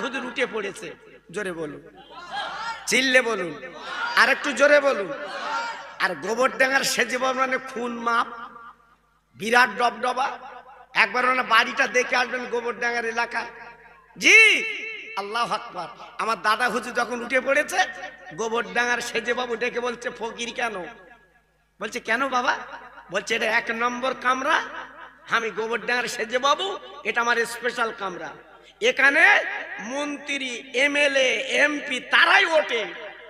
হুজুর উঠে পড়েছে, জোরে বলুন, চিল্লে বলুন, আর একটু জোরে বলুন। আর গোবরডাঙ্গার সেজে মানে খুন মাপ, বিরাট ডবডবা। একবার ওনা বাড়িটা দেখে আসবেন গোবরডাঙ্গার এলাকায়। জি আল্লাহু আকবার। আমার দাদা হুজুর যখন উঠে পড়েছে, গোবরডাঙ্গার সেজে বাবু ডেকে বলছে, ফকির কেন? বলছে কেন বাবা? বলছে এটা 1 নম্বর কামরা, আমি গোবরডাঙ্গার সেজে বাবু, এটা আমার স্পেশাল কামরা। এখানে মন্ত্রী, এমএলএ, এমপি তারাই ওঠে,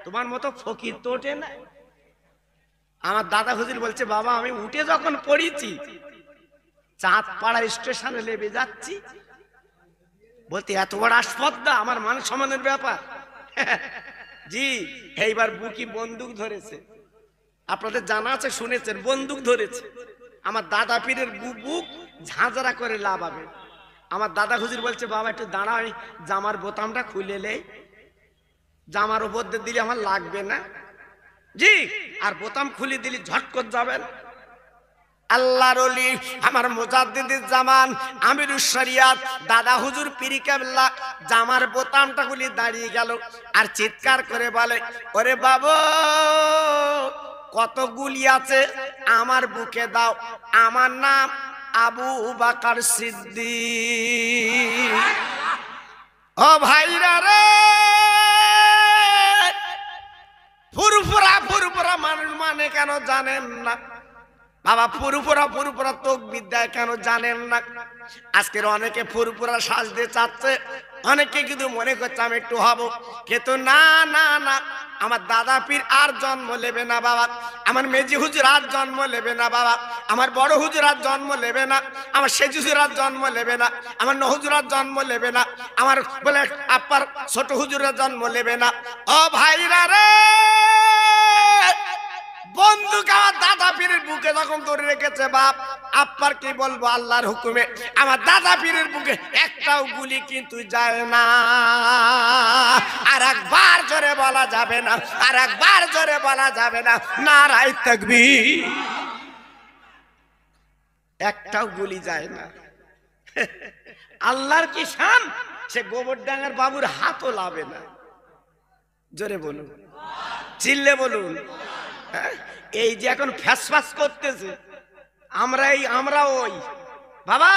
তোমার মতো ফকির তো ওঠে না। আমার দাদা হুজুর বলছে, বাবা আমি উঠে যখন পড়েছি, চাঁদপাড়া স্টেশনে নেমে যাচ্ছি, বলতে এত বড় আসপদ্দা, আমার মান সম্মানের ব্যাপার। জি এইবার বুকি বন্দুক ধরেছে, আপনাদের জানা আছে, শুনেছেন, বন্দুক ধরেছে। আমার দাদা পীরের বুক ঝাঁঝরা করে লাভাবে। আমার দাদা হুজুর বলছে, বাবা একটু দাঁড়াই, জামার বোতামটা খুলে লে, জামার উপর দিলে আমার লাগবে না। জি আর বোতাম খুলে দিলে ঝটকট যাবেন। আল্লাহর ওলি আমার মুজাদ্দিদুল জামান আমিরুশ শরিয়াত দাদা হুজুর পীর কেবলা জামার বোতামটা খুলে দাঁড়িয়ে গেল, আর চিৎকার করে বলে, ওরে বাবা কত গুলি আছে আমার বুকে দাও, আমার নাম আবু বকর সিদ্দিক। ও ভাইরা রে, ফুরফুরা ফুরফুরা মানুষ মানে কেন জানেন না বাবা? ফুরফুরা তকবীর দেয় কেন জানেন না? আজকের অনেকে ফুরফুরা সাজতে চাচ্ছে, অনেকে কিন্তু মনে করছে আমি একটু হব, কিন্তু না না না, আমার দাদা পীর আর জন্ম নেবে না বাবা, আমার মেজি হুজুর আর জন্ম নেবে না বাবা, আমার বড় হুজুর আর জন্ম নেবে না, আমার সেজ হুজুর আর জন্ম নেবে না, আমার নহুজুর আর জন্ম নেবে না, আমার বলে আপার ছোট হুজুরের জন্ম নেবে না। ও ভাইরা রে, বন্দুক আমার দাদা পীরের বুকে যখন ধরে রেখেছে বাপ, আপনার কি বলবো, আল্লাহর হুকুমে আমার দাদা পীরের বুকে একটাও গুলি কিন্তু যায় না। আর একবার জোরে বলা যাবে না, আর একবার জোরে বলা যাবে না, নারায়ে তাকবীর। একটাও গুলি যায় না। আল্লাহর কি শান, সে গোবরডাঙ্গার বাবুর হাতও লাবে না। জোরে বলুন, চিল্লে বলুন। এই যে এখন ফ্যাসফ্যাস করতেছে, আমরা ওই বাবা,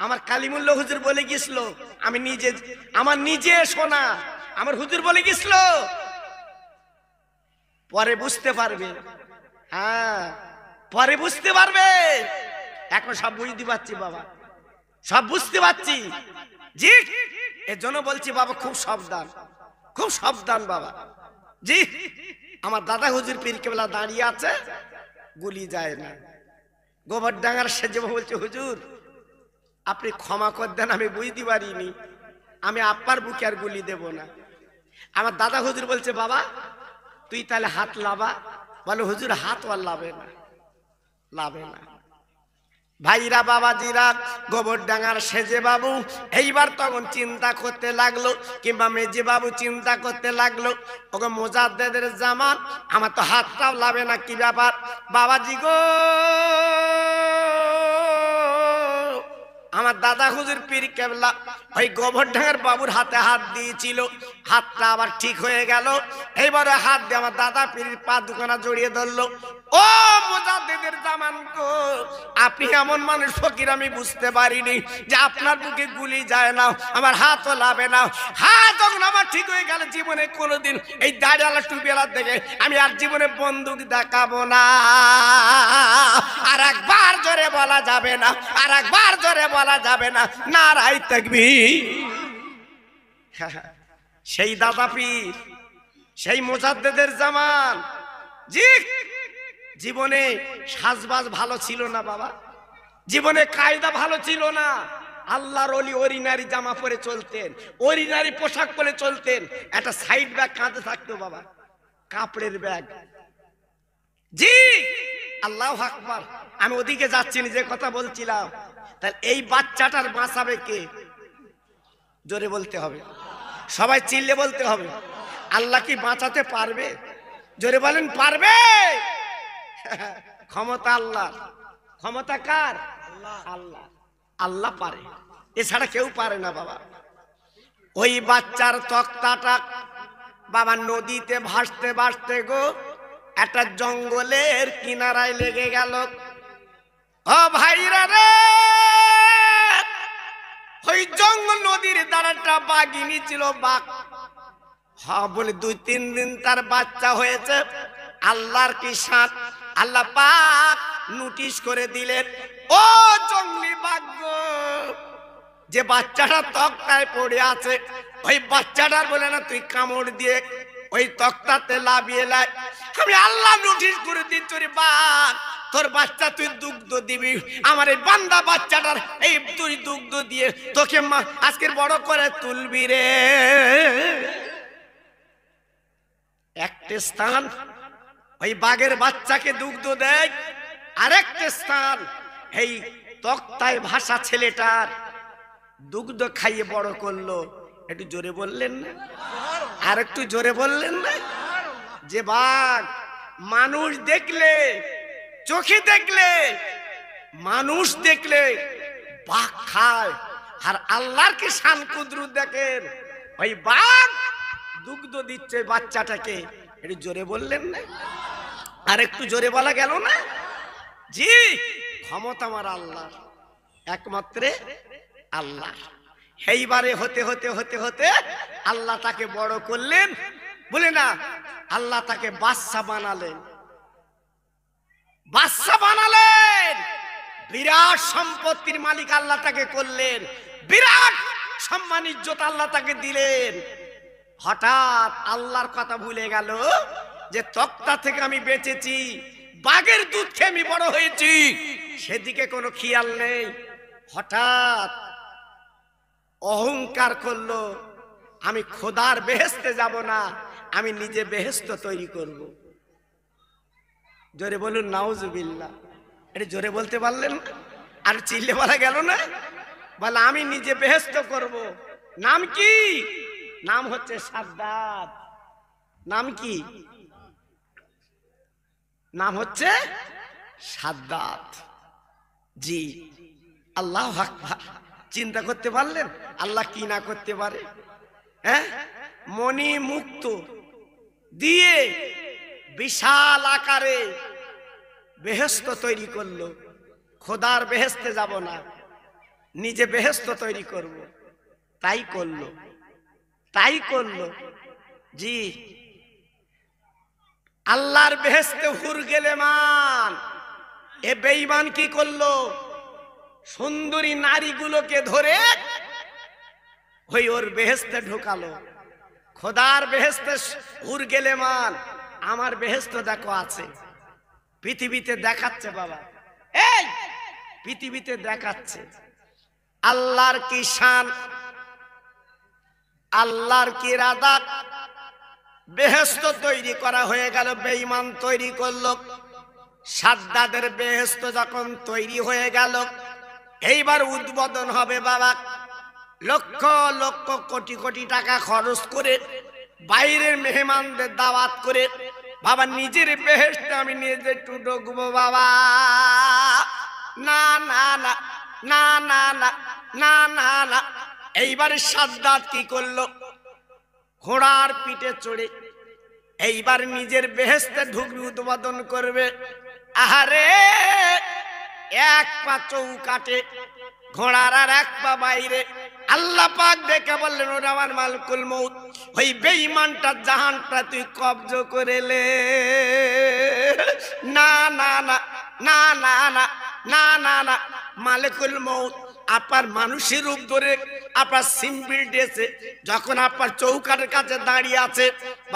আমার কালিমুল্লাহ হুজুর বলে গেছিল, আমি নিজে, আমার নিজে শোনা, আমার হুজুর বলে গেছিল, পরে বুঝতে পারবে। হ্যাঁ পরে বুঝতে পারবে, এখন সব বুঝতে পারছি বাবা, সব বুঝতে পারছি। জি এর জন্য বলছি বাবা, খুব সাবধান, খুব সাবধান বাবা। জি আমার দাদা হুজুর পীর কেবলা দাঁড়িয়ে আছে, গুলি যায় না। গোবরডাঙ্গার সেজে বলছে, হুজুর আপনি ক্ষমা করে দেন, আমি বুঝতে পারিনি, আমি আপনার বুকে আর গুলি দেব না। আমার দাদা হুজুর বলছে, বাবা তুই তাহলে হাত লাবা। বলে হুজুর হাত আর লাবে না, লাবে না। ভাইরা বাবাজিরা, গোবরডাঙ্গার সেজে বাবু এইবার তখন চিন্তা করতে লাগলো, কিংবা মেজে বাবু চিন্তা করতে লাগলো, ওকে মুজাদ্দিদের জামান, আমার তো হাতটাও লাবে না, কি ব্যাপার বাবাজি গো? আমার দাদা হুজুর পীর কেবলা ওই গোবরডাঙ্গার বাবুর হাতে হাত দিয়েছিল, হাতটা আবার ঠিক হয়ে গেল। এইবারে হাত দিয়ে আমার দাদা পীরের পা দুখানা জড়িয়ে ধরলো। ও মুজাদ্দিদের জামান গো, আপনি এমন মানুষ ফকির আমি বুঝতে পারিনি যে আপনার বুকে গুলি যায় না, আমার হাতও লাবে না। হাত যখন আমার ঠিক হয়ে গেল, জীবনে কোনোদিন এই দাড়িওয়ালা টুপিওয়ালার দেখে আমি আর জীবনে বন্দুক দেখাবো না। আর একবার জোরে বলা যাবে না, আর একবার জোরে বলা যাবে না, নারায়ে তাকবীর। সেই দাদা পীর, সেই মুজাদ্দিদের জামান। জি জীবনে সাজবাজ ভালো ছিল না বাবা, জীবনে কায়দা ভালো ছিল না। আল্লাহর ওলি অরিনারি জামা পরে চলতেন, অরিনারি পোশাক পরে চলতেন, একটা সাইড ব্যাগ কাঁধে থাকতো বাবা, কাপড়ের ব্যাগ। জি আল্লাহু আকবার। আমি ওদিকে যাচ্ছি না, যে কথা বলছিলাম, তাহলে এই বাচ্চাটার বাঁচাবে কে? জোরে বলতে হবে, সবাই চিল্লে বলতে হবে, আল্লাহ কি বাঁচাতে পারবে? জোরে বলেন, পারবে? ক্ষমতা আল্লাহ। ক্ষমতা কার? আল্লাহ। আল্লাহ পারে, এছাড়া কেউ পারে না বাবা। ওই বাচ্চার তক্তাটা বাবা নদীতে ভাসতে ভাসতে গো একটা জঙ্গলের কিনারায় লেগে গেল। ও ভাইরা রে, ওই জঙ্গল নদীর দ্বারাটা বাঘিনী ছিল, বাঘ। হ্যাঁ বলে 2-3 দিন তার বাচ্চা হয়েছে। আল্লাহর কি শান, আল্লাহ পাক নোটিশ করে দিলেন, ও জঙ্গলি বাঘ গো, যে বাচ্চাটা তক্তায় পড়ে আছে ওই বাচ্চাটার বলে না তুই কামড় দিয়ে ওই তক্তাতে লাভিয়ে লাই। আমি আল্লাহ নোটিশ করে দিচ্ছি রে বাঘ, তোর বাচ্চা তুই দুগ্ধ দিবি। আমার এই বান্দা বাচ্চাটার এই তুই দুগ্ধ দিয়ে তোকে আজকের বড় করে তুলবি রে। একটা স্থান ওই বাঘের বাচ্চাকে দুগ্ধ দেয়, আরেকটা স্থান এই তক্তায় ভাসা ছেলেটার দুগ্ধ খাইয়ে বড় করলো। একটু জোরে বললেন না? আর একটু জোরে বললেন না? যে বাঘ মানুষ দেখলে, চোখে দেখলে, মানুষ দেখলে বাঘ খায়, আর আল্লাহর কি শান কুদরত দেখেন, ওই বাঘ দুগ্ধ দিচ্ছে বাচ্চাটাকে। একটু জোরে বললেন না? আর একটু জোরে বলা গেল না? জি, ক্ষমতা আমার আল্লাহ, একমাত্র আল্লাহ। এইবারে হতে হতে হতে হতে আল্লাহ তাকে বড় করলেন, বলে না আল্লাহ তাকে বাদশা বানালেন, বাদশা বানালেন, বিরাট সম্পত্তির মালিক আল্লাহ তাকে করলেন, বিরাট সম্মান ইজ্জত আল্লাহ তাকে দিলেন। হঠাৎ আল্লাহর কথা ভুলে গেল যে তক্তা থেকে আমি বেঁচেছি, বাঘের দুধ খেয়ে আমি বড় হয়েছি, সেদিকে কোনো খেয়াল নেই। হঠাৎ অহংকার করলো, আমি খোদার বেহেশতে যাব না, আমি নিজে বেহেশত তৈরি করব। জোরে বলুন নাউজুবিল্লাহ। এটা জোরে বলতে পারলেন? আর চিল্লে বলা গেল না? বলে আমি নিজে বেহেশত করব। নাম কি? নাম হচ্ছে সাদ্দাত। নাম কি? নাম হচ্ছে সাদ্দাত। জি, আল্লাহু আকবার। চিন্তা করতে পারলেন আল্লাহ কি না করতে পারে? হ্যাঁ, মণি মুক্ত দিয়ে বিশাল আকারে বেহেশত তৈরি করলো। খোদার বেহেশতে যাব না, নিজে বেহেশত তৈরি করব। তাই করলো, তাই করলো। জি, আল্লাহর বেহেশতে হুর গেলে মান, এ বেঈমান কি করলো? সুন্দরী নারীগুলোকে ধরে ওই ওর বেহেশতে ঢোকালো। খোদার বেহেশতে হুর গেলে মান, আমার বেহেশত দেখো আছে, পৃথিবীতে দেখাচ্ছে বাবা, এই পৃথিবীতে দেখাচ্ছে আল্লাহর কি শান, আল্লাহর কি ইরাদা। বেহেশত তৈরি করা হয়ে গেল, বেঈমান তৈরি করলো। সাদ্দাদের বেহেশত যখন তৈরি হয়ে গেল, এইবার উদ্বোধন হবে বাবা। লক্ষ লক্ষ কোটি কোটি টাকা খরচ করে বাইরের মেহমানদের দাওয়াত করে বাবা নিজের বেহেশতে আমি নিজে একটু ঢুকবো বাবা। না না না না না না না না না। এইবারে সাদ্দাত কি করলো? ঘোড়ার পিঠে চড়ে এইবার নিজের বেহেশতে ঢুকবে, উদ্বোধন করবে। আহারে, এক পা চৌকাটে ঘোড়ার আর এক পা বাইরে। আল্লাহ পাক দেখে বললেন, ওরা আমার মালিকুল মউত, ওই বেঈমানটার জাহানটা তুই কব্জ করে লে। না না না না না না না না না। মালিকুল মউত আপনার মানুষের রূপ ধরে আপনার সিম্পল ড্রেসে যখন আপনার চৌকাটের কাছে দাঁড়িয়ে আছে,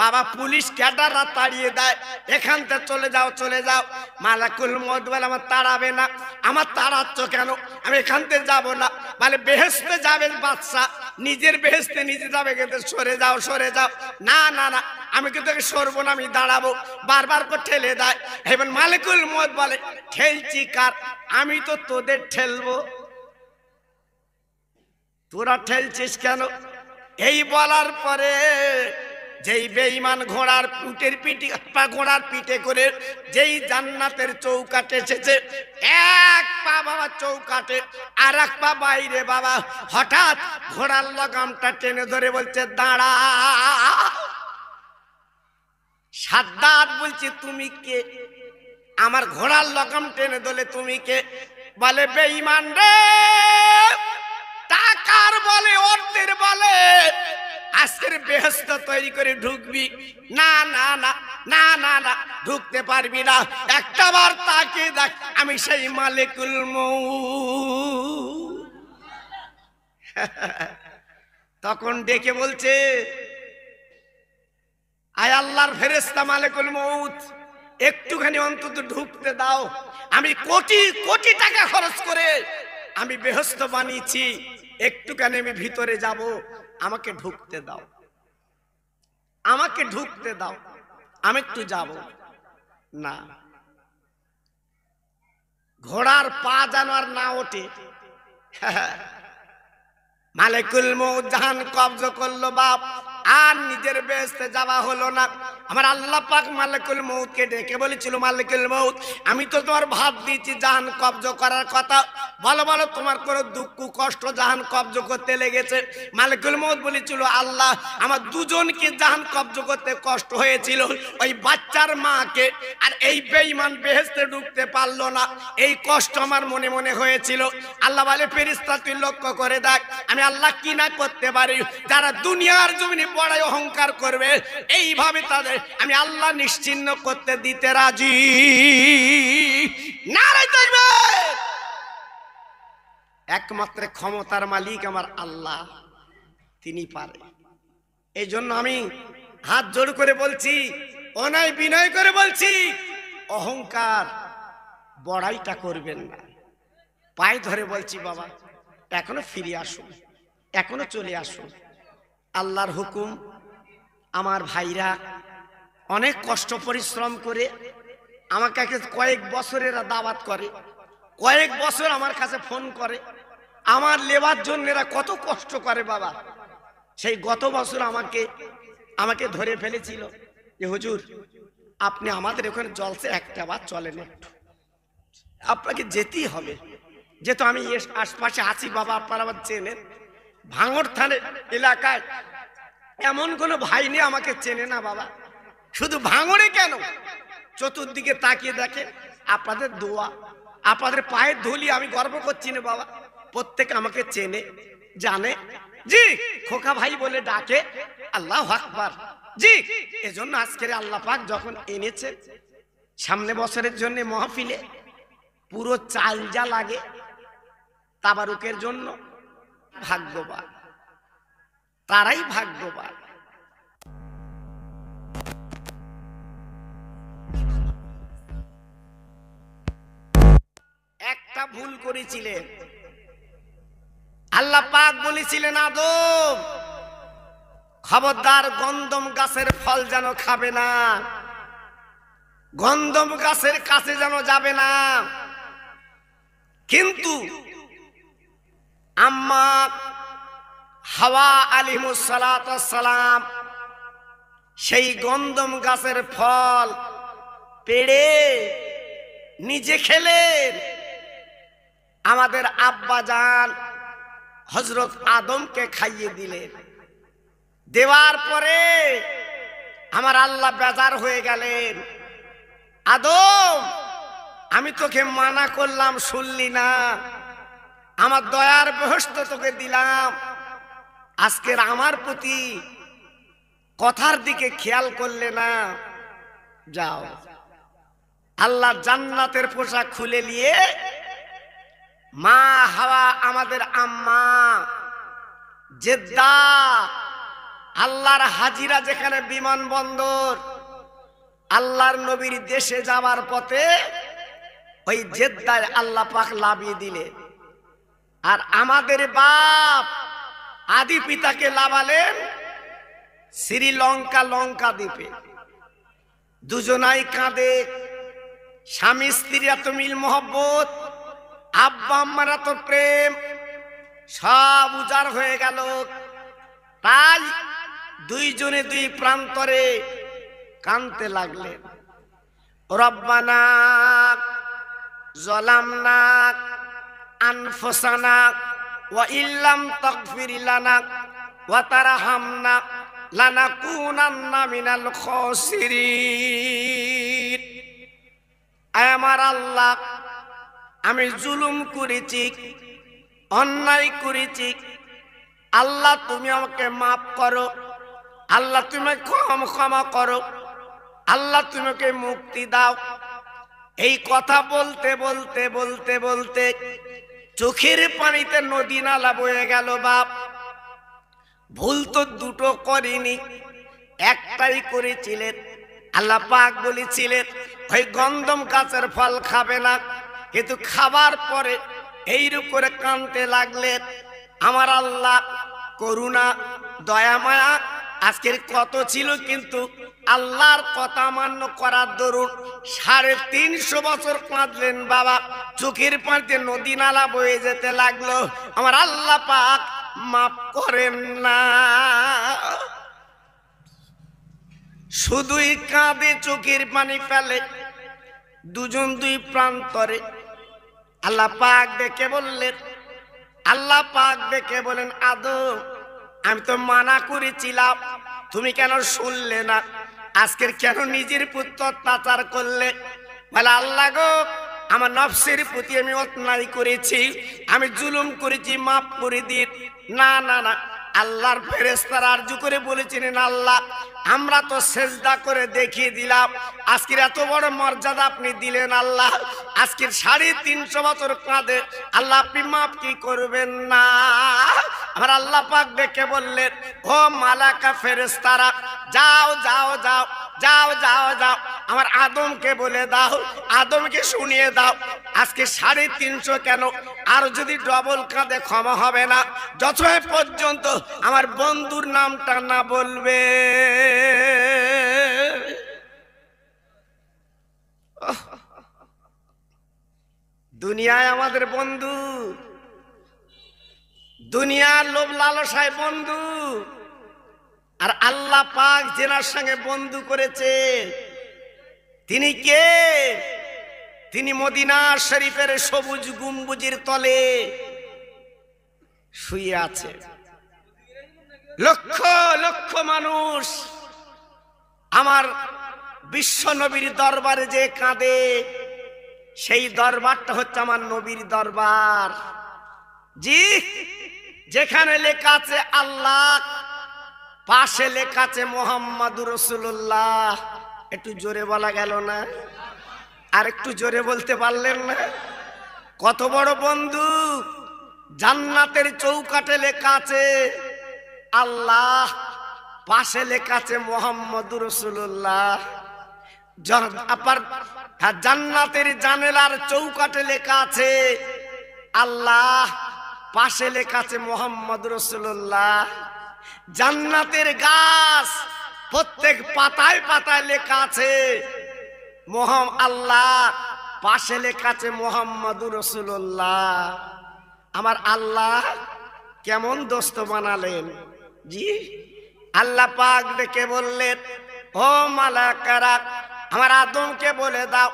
বাবা পুলিশ ক্যাডাররা তাড়িয়ে দেয়, এখান থেকে চলে যাও চলে যাও। মালাকুল মউত বলে, আমার তাড়াবে না। আমার তাড়াচ্ছ কেন? আমি এখান থেকে যাবো না। বলে বেহেশতে যাবেন বাদশা, নিজের বেহেশতে নিজে যাবে, কিন্তু সরে যাও সরে যাও। না না না, আমি কিন্তু সরবো না, আমি দাঁড়াবো। বারবার করে ঠেলে দেয়। এবার মালিকুল মউত বলে, ঠেলছি কার? আমি তো তোদের ঠেলবো, তোরা ঠেলছিস কেন? এই বলার পরে যেই বেঈমান ঘোড়ার ঘোড়ার পিঠে করে যেই জান্নাতের চৌকাটে এসেছে, এক পা বাবা চৌকাটে আর এক পা বাইরে বাবা, হঠাৎ ঘোড়ার লাগামটা টেনে ধরে বলছে দাঁড়া। সাদ্দাত বলছে তুমি কে? আমার ঘোড়ার লাগাম টেনে ধরে তুমি কে? বলে বেঈমান রে, টাকার বলে অর্থের বলে আজকের বেহেশত তৈরি করে ঢুকবি? না না না না না না, ঢুকতে পারবি না। একটা বার তাকে দেখ, আমি সেই মালিকুল মউত। তখন ডেকে বলছে, আয় আল্লাহর ফেরেশতা মালিকুল মউত, একটুখানি অন্তত ঢুকতে দাও। আমি কোটি কোটি টাকা খরচ করে আমি বেহেশত বানিয়েছি, একটুখানি আমি ভিতরে যাব, আমাকে ঢুকতে দাও, আমাকে ঢুকতে দাও, আমি একটু যাব না। ঘোড়ার পা যেন আর না ওঠে। মালিকুল মউত জাহান কবজ করলো বাপ, আর নিজের বেহেশতে যাওয়া হলো না। আমার আল্লাহ পাক মালিকুল মউতকে ডেকে বলেছিল, মালিকুল মউত, আমি তো তোমার ভাব দিয়েছি জাহান কবজ করার কথা, বলো বলো তোমার কোনো দুঃখ কষ্ট জাহান কবজ করতে লেগেছে? মালিকুল মউত বলেছিল, আল্লাহ আমার দুজনকে জাহান কবজ করতে কষ্ট হয়েছিল, ওই বাচ্চার মাকে আর এই বেঈমান বেহেশতে ঢুকতে পারলো না, এই কষ্ট আমার মনে মনে হয়েছিল। আল্লাহ বলে, ফেরেশতা তুই লক্ষ্য করে দেখ আমি আল্লাহ কি না করতে পারি। যারা দুনিয়ার জমিনে বড়াই অহংকার করবে, এইভাবে তাদের আমি আল্লাহ নিশ্চিহ্ন করতে দিতে রাজি। নারে তাকবীর! একমাত্র ক্ষমতার মালিক আমার আল্লাহ, তিনি পারে। এই জন্য আমি হাত জোড় করে বলছি, অনায় বিনয় করে বলছি, অহংকার বড়াইটা করবেন না। পায়ে ধরে বলছি বাবা, এখনো ফিরে আসুন, এখনো চলে আসুন। আল্লাহর হুকুম, আমার ভাইরা অনেক কষ্ট পরিশ্রম করে আমার কাছে কয়েক বছরের দাওয়াত করে, কয়েক বছর আমার কাছে ফোন করে, আমার লেবার জন্য এরা কত কষ্ট করে বাবা। সেই গত বছর আমাকে ধরে ফেলেছিল যে হুজুর আপনি আমাদের ওখানে জলসে একটা বার চলেন, একটু আপনাকে যেতেই হবে, যেহেতু আমি আশপাশে আছি বাবা, আপনারা আবার চেনেন। ভাঙড় থানের এলাকায় এমন কোনো ভাই নেই আমাকে চেনে না বাবা। শুধু ভাঙড়ে কেন, চতুর্দিকে তাকিয়ে দেখে, আপনাদের দোয়া, আপনাদের পায়ের ধুলি, আমি গর্ব করছি না বাবা, প্রত্যেকে আমাকে চেনে জানে। জি খোকা ভাই বলে ডাকে, আল্লাহু আকবার। জি এজন্য আজকের আল্লাহ পাক যখন এনেছে সামনে বছরের জন্য মাহফিলে, পুরো চাল যা লাগে তাবারুকের জন্য, ভাগ্যবান, তারাই ভাগ্যবান। একটা ভুল করেছিলেন, আল্লাহ পাক বলেছিলেন আদম খবরদার গন্ধম গাছের ফল যেন খাবে না, গন্ধম গাছের কাছে যেন যাবে না। কিন্তু আম্মা হাওয়া আলাইহিস সালাতু ওয়াস সালাম সেই গন্ধম গাছের ফল পেড়ে নিজে খেলেন, আমাদের আব্বা জান হযরত আদমকে খাইয়ে দিলেন। দেওয়ার পরে আমার আল্লাহ বেজার হয়ে গেলেন, আদম আমি তোকে মানা করলাম শুনলি না, আমার দয়ার বেহেশত তোকে দিলাম, আজকের আমার প্রতি কথার দিকে খেয়াল করলে না, যাও। আল্লাহ জান্নাতের পোশাক খুলে নিয়ে মা হাওয়া আমাদের আম্মা জেদ্দা, আল্লাহর হাজিরা যেখানে বিমানবন্দর, আল্লাহর নবীর দেশে যাওয়ার পথে ওই জেদ্দায় আল্লাহ পাক লাভিয়ে দিলেন। আর আমাদের বাপ আদি পিতাকে লাভালেন শ্রীলঙ্কা লঙ্কা দ্বীপে। দুজনাই কাঁদে, স্বামী স্ত্রী এত মিল মোহব্বত, আব্বা আম্মার এত প্রেম, সব উজাড় হয়ে গেল। তাই দুইজনে দুই প্রান্তরে কাঁদতে লাগলেন। রব্বানা যালামনা আনফুসানা ওয়া ইল্লাম তাগফির লানা ওয়া তারহামনা লানাকুনান্না মিনাল খাসিরিন। আমার আল্লাহ, আমি জুলুম করেছি, অন্যায় করেছি, আল্লাহ তুমি আমাকে মাফ করো, আল্লাহ তুমি ক্ষমা করো, আল্লাহ তুমি আমাকে মুক্তি দাও। এই কথা বলতে বলতে বলতে বলতে চোখের পানিতে নদী নালা বয়ে গেল। বাপ, ভুল তো দুটো করিনি, একটাই করেছিলেন। আল্লাহ পাক বলেছিলেন ওই গন্ধম গাছের ফল খাবে না, কিন্তু খাবার পরে এইরূপ করে কাঁদতে লাগলেন। আমার আল্লাহ করুণা দয়া মায়া আজকের কত ছিল, কিন্তু আল্লাহর কথা মান্য করার দরুন 350 বছর কাঁদলেন বাবা। চোখের পানিতে নদী নালা বয়ে যেতে লাগলো। আমার আল্লাহ পাক মাফ করেন না, শুধুই কাঁদে, চোখের পানি ফেলে। দুজন দুই প্রান্তরে আল্লাহ পাক ডেকে বললেন, আল্লাহ পাক ডেকে বলেন, আদম আমি তো মানা করেছিলাম, তুমি কেন শুনলে না? আজকের কেন নিজের পুত্র অত্যাচার করলে? বলে আল্লাহ গো, আমার নফসের প্রতি আমি অন্যায় করেছি, আমি জুলুম করেছি, মাফ করে দিন। না না না, আল্লাহর ফেরেশতারা আরজু করে বলেছিলেন, আল্লাহ আমরা তো সেজদা করে দেখিয়ে দিলাম, আজকের এত বড় মর্যাদা আপনি দিলেন। আল্লাহ আজকের 350 বছর কাঁদে, আল্লাহ আপনি মাফ কি করবেন না? আমার আল্লাহ পাক ডেকে বললেন, ও মালাকা ফেরেশতারা, যাও যাও যাও যাও যাও যাও, আমার আদমকে বলে দাও, আদমকে শুনিয়ে দাও, আজকে 350 কেন, আর যদি ডবল কাঁদে ক্ষমা হবে না, যতক্ষণ পর্যন্ত আমার বন্ধুর নামটা না বলবে। দুনিয়ায় আমাদের বন্ধু, দুনিয়ার লোভ লালসায় বন্ধু, আর আল্লাহ পাক যেনার সঙ্গে বন্ধু করেছে তিনি কে? তিনি মদিনা শরীফের সবুজ গম্বুজের তলে শুয়ে আছে। লক্ষ লক্ষ মানুষ আমার বিশ্ব নবীর দরবারে যে কাঁদে, সেই দরবারটা হচ্ছে আমার নবীর দরবার। জি, যেখানে লেখা আছে আল্লাহ, পাশে লেখা আছে মুহাম্মাদুর রাসূলুল্লাহ। একটু জোরে বলা গেল না? আর একটু জোরে বলতে পারলেন না? কত বড় বন্ধু! জান্নাতের চৌকাঠে লেখা আছে আল্লাহ, পাশে লেখা আছে মুহাম্মাদুর রাসূলুল্লাহ। জান্নাতের জানালার চৌকাঠে লেখা আছে আল্লাহ, পাশে লেখা আছে মুহাম্মাদুর রাসূলুল্লাহ। জান্নাতের গাছ প্রত্যেক পাতায় পাতায় লেখা আছে আল্লাহ, পাশে লেখা আছে মুহাম্মাদুর রাসূলুল্লাহ। আমার আল্লাহ কেমন দোস্ত বানালেন! জি, আল্লাহ পাক ডেকে বললেন, ও মালাকারা, আমার আদমকে বলে দাও,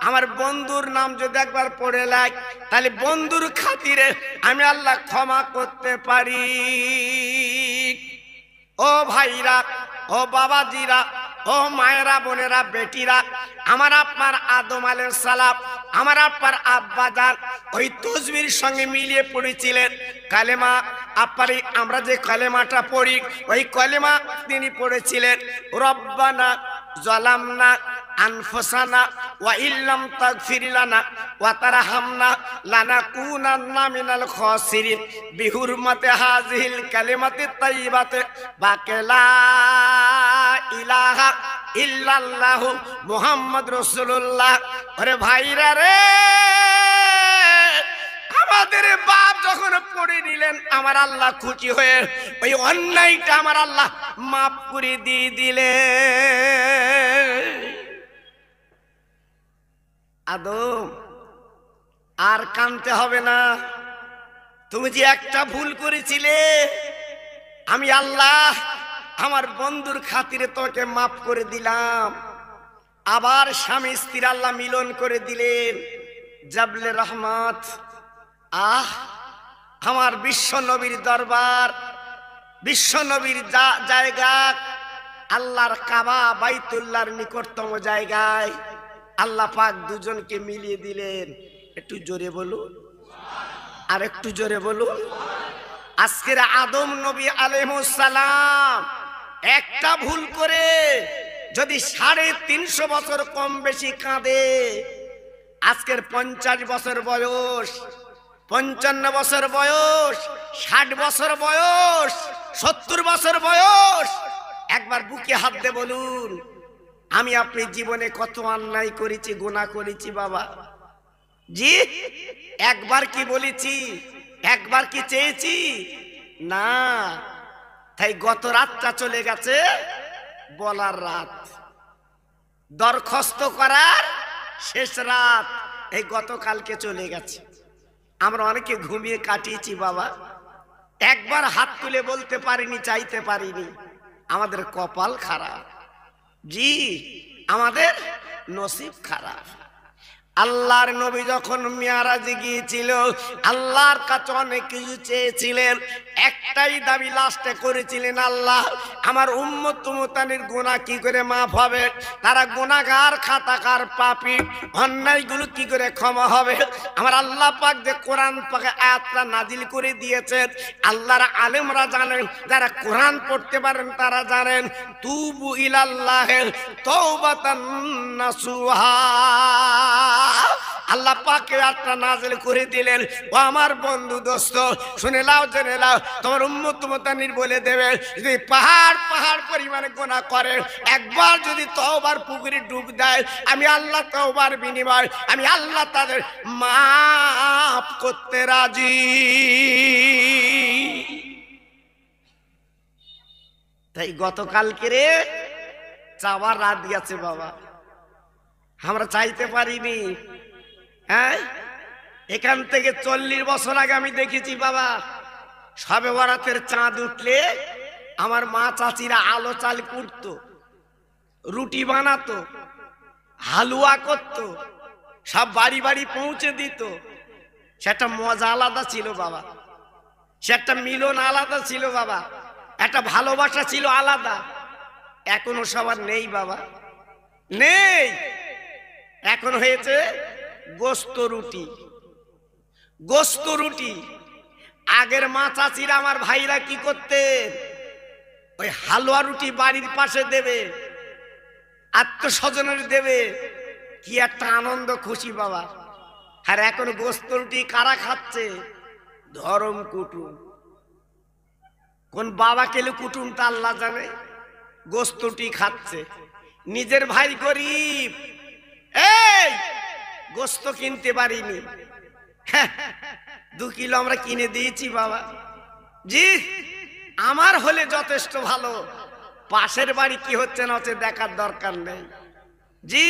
আমার বন্ধুর নাম যদি একবার পড়ে লাগ, তাহলে বন্ধুর খাতিরে আমি আল্লাহ ক্ষমা করতে পারি। ও ভাইরা, ও বাবাজিরা, ও মায়েরা, বোনেরা, বেটিরা, আমার আপনার আদম আলাইহিস সালাম, আমার আপনার আব্বাজান ওই তাসবির সঙ্গে মিলিয়ে পড়েছিলেন কালেমা। আপনার আমরা যে কালেমাটা পড়ি, ওই কালেমা তিনি পড়েছিলেন, রব্বানা যালামনা আনফুসানা ওয়া ইল্লাম তাগফির লানা ওয়া তারহামনা লানাকুনান্না মিনাল খাসিরিন বিহুরমাতি হাযিহিল কালিমাতি তাইয়্যিবাতি বাকালা ইলাহা ইল্লাল্লাহ মুহাম্মাদুর রাসূলুল্লাহ। আরে ভাইরা রে, আমাদের বাপ যখন পড়ে নিলেন, আমার আল্লাহ খুশি হয়ে ওই অন্যায়টা আমার আল্লাহ মাফ করে দিয়ে দিলেন। আদম, আর কাঁদতে হবে না, তুমি যে একটা ভুল করেছিলে, আমি আল্লাহ আমার বন্ধুর খাতিরে তোকে মাফ করে দিলাম। আবার স্বামী স্ত্রীর আল্লাহ মিলন করে দিলেন, জাবলে রহমত। আমার বিশ্ব নবীর দরবার, বিশ্ব নবীর জায়গা, আল্লাহর কাবা বাইতুল্লাহর নিকটতম জায়গায় আল্লাহ পাক দুজনকে মিলিয়ে দিলেন। একটু জোরে বলুন, আর একটু জোরে বলুন। আজকের আদম নবী আলাইহিস সালাম একটা ভুল করে যদি 350 বছর কম বেশি কাঁদে, আজকের 50 বছর বয়স, 55 বছর বয়স, 60 বছর বয়স, 70 বছর বয়স, একবার বুকে হাত দিয়ে বলুন, আমি আপনি জীবনে কত অন্যায় করেছি, গুনাহ করেছি বাবা। জি, একবার কি বলেছি? একবার কি চেয়েছি? না। তাই গত রাতটা চলে গেছে বলার রাত, দরখাস্ত করার শেষ রাত এই গতকালকে চলে গেছে। আমরা অনেকে ঘুমিয়ে কাটিয়েছি বাবা, একবার হাত তুলে বলতে পারিনি, চাইতে পারিনি। আমাদের কপাল খারাপ, জি আমাদের নসিব খারাপ। আল্লাহর নবী যখন মিরাজে গিয়েছিল, আল্লাহর কাছে অনেক কিছু চেয়েছিলেন, একটাই দাবি লাস্টে করেছিলেন, আল্লাহ আমার উম্মত উম্মতানির গুনাহ কি করে মাফ হবে? তারা গুনাহগার, খাতাকার, পাপী, অন্যায়গুলো কি করে ক্ষমা হবে? আমার আল্লাহ পাক যে কোরআন পাকে আয়াতটা নাজিল করে দিয়েছেন, আল্লাহর আলেমরা জানেন, যারা কোরআন পড়তে পারেন তারা জানেন, তুবু ইলাল্লাহি তাওবাতান নাসুহা। আল্লাহ পাক আয়াতটা নাযিল করে দিলেন। ও আমার বন্ধু দোস্ত, শুনে নাও, জেনে নাও, তোমার উম্মত উম্মতানির বলে দেবে, যদি পাহাড় পাহাড় পরিমাণে গুনাহ করে, একবার যদি তওবার পুকুরে ডুব দেয়, আমি আল্লাহ তওবার বিনিময় আমি আল্লাহ তাদের মাফ করতে রাজি। তাই গতকালকে রে চাওয়ার রাত গেছে বাবা, আমরা চাইতে পারিনি। হ্যাঁ, এখান থেকে 40 বছর আগে আমি দেখেছি বাবা, শবে বরাতের চাঁদ উঠলে আমার মা চাচিরা আলো চাল কুটতো, রুটি বানাতো, হালুয়া করতো, সব বাড়ি বাড়ি পৌঁছে দিত। সেটা মজা আলাদা ছিল বাবা, সে একটা মিলন আলাদা ছিল বাবা, একটা ভালোবাসা ছিল আলাদা। এখনো সবার নেই বাবা, নেই। এখন হয়েছে গোস্ত রুটি, গোস্ত রুটি। আগের মা চাচিরা আমার ভাইরা কি করতে, ওই হালুয়া রুটি বাড়ির পাশে দেবে, আত্মস্বজনের দেবে, কি একটা আনন্দ খুশি বাবা। আর এখন গোস্ত রুটি কারা খাচ্ছে? ধরম কুটুম। কোন বাবা কেলে কুটুম তা আল্লাহ জানে, গোস্ত রুটি খাচ্ছে। নিজের ভাই গরিব, এই গোস্ত কিনতে পারিনি, 2 কিলো আমরা কিনে দিয়েছি বাবা। জি, আমার হলে যথেষ্ট ভালো, পাশের বাড়ি কি হচ্ছে না হচ্ছে দেখার দরকার নেই। জি,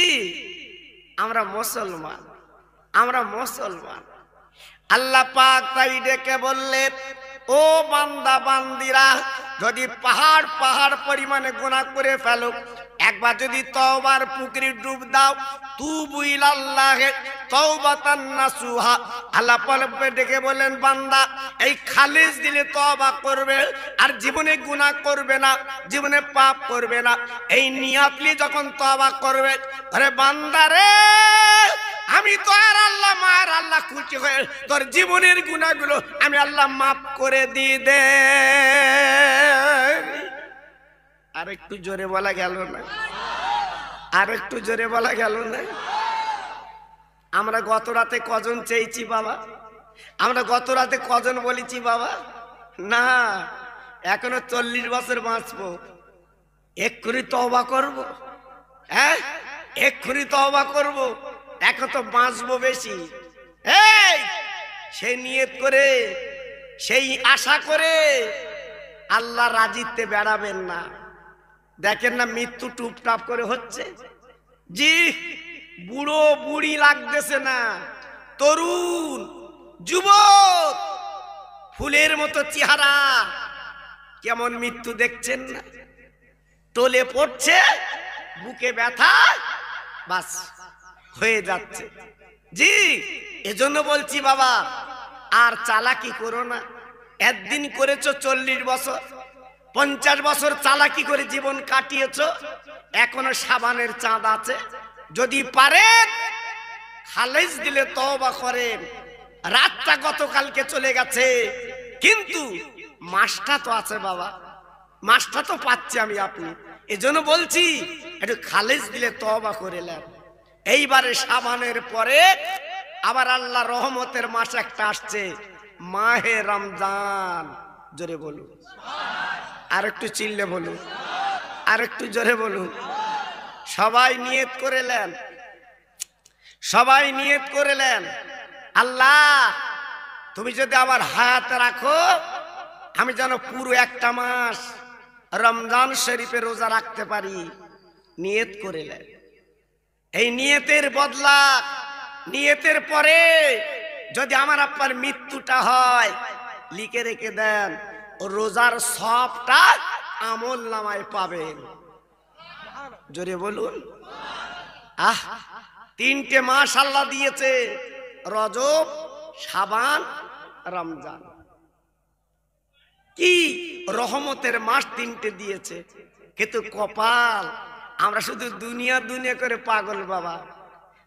আমরা মুসলমান, আমরা মুসলমান। আল্লাহ পাক তাই ডেকে বললেন, ও বান্দা বান্দিরা, যদি পাহাড় পাহাড় পরিমাণে গুনাহ করে ফেলো, একবার যদি তওবার পুকুরে ডুব দাও, তুবু ইলাল্লাহি তাওবাতান নাসুহা। আল্লাহ পাক ডেকে বলেন, বান্দা এই খালিস দিলে তওবা করবে, আর জীবনে গুনাহ করবে না, জীবনে পাপ করবে না, এই নিয়ত নিয়ে যখন তওবা করবে, আরে বান্দা রে, আমি তো আর আল্লাহ মার আল্লাহ খুশি হয়ে তোর জীবনের গুনাহগুলো আমি আল্লাহ মাফ করে দিয়ে দে। আর একটু জোরে বলা গেল না? আর একটু জোরে বলা গেল না? আমরা গত রাতে কজন চেয়েছি বাবা? আমরা গত রাতে কজন বলেছি বাবা? না, এখনো 40 বছর বাঁচবো, এক্ষুনি তওবা করবো। হ্যাঁ, এক্ষুনি তওবা করবো, এখন তো বাঁচবো বেশি। এই সেই নিয়ত করে, সেই আশা করে আল্লাহ রাজিতে বেড়াবেন না। দেখেন না মৃত্যু টুপটাপ করে হচ্ছে। জি, বুড়ো বুড়ি লাগতেছে না, তরুণ যুবক, ফুলের মতো চেহারা, কেমন মৃত্যু দেখছেন না? টলে পড়ছে, বুকে ব্যথা, বাস হয়ে যাচ্ছে। জি, এজন্য বলছি বাবা, আর চালাকি করো না। একদিন করেছো 40 বছর, 50 বছর চালাকি করে জীবন কাটিয়েছো, এখনো সাবানের চাঁদ আছে। যদি পারেন খালেজ দিলে তওবা করেন। রাতটা গতকালকে চলে গেছে, কিন্তু মাসটা তো আছে বাবা, মাসটা তো পাচ্ছি আমি আপনি। এজন্য বলছি একটু খালেজ দিলে তওবা করে নেন। এইবারে সাবানের পরে আবার আল্লাহ রহমতের মাস একটা আসছে, মাহে রমজান। জোরে বলুন, আর একটু চিল্লে বলুন, আর একটু জোরে বলুন। সবাই নিয়ত করে নেন, সবাই নিয়ত করে নেন, আল্লাহ তুমি যদি আমার হায়াতে রাখো, আমি যেন পুরো একটা মাস রমজান শরীফে রোজা রাখতে পারি। নিয়ত করে নেন। এই নিয়তের বদলা, নিয়তের পরে যদি আমার আপনার মৃত্যুটা হয়, লিখে রেখে দেন, ও রোজার সবটা আমল নামায় পাবেন। জোরে বলুন। আহ, 3টে মাস আল্লাহ দিয়েছে, রজব, শাবান, রমজান। কি রহমতের মাস 3টে দিয়েছে, কিন্তু কপাল আমরা শুধু দুনিয়া দুনিয়া করে পাগল বাবা,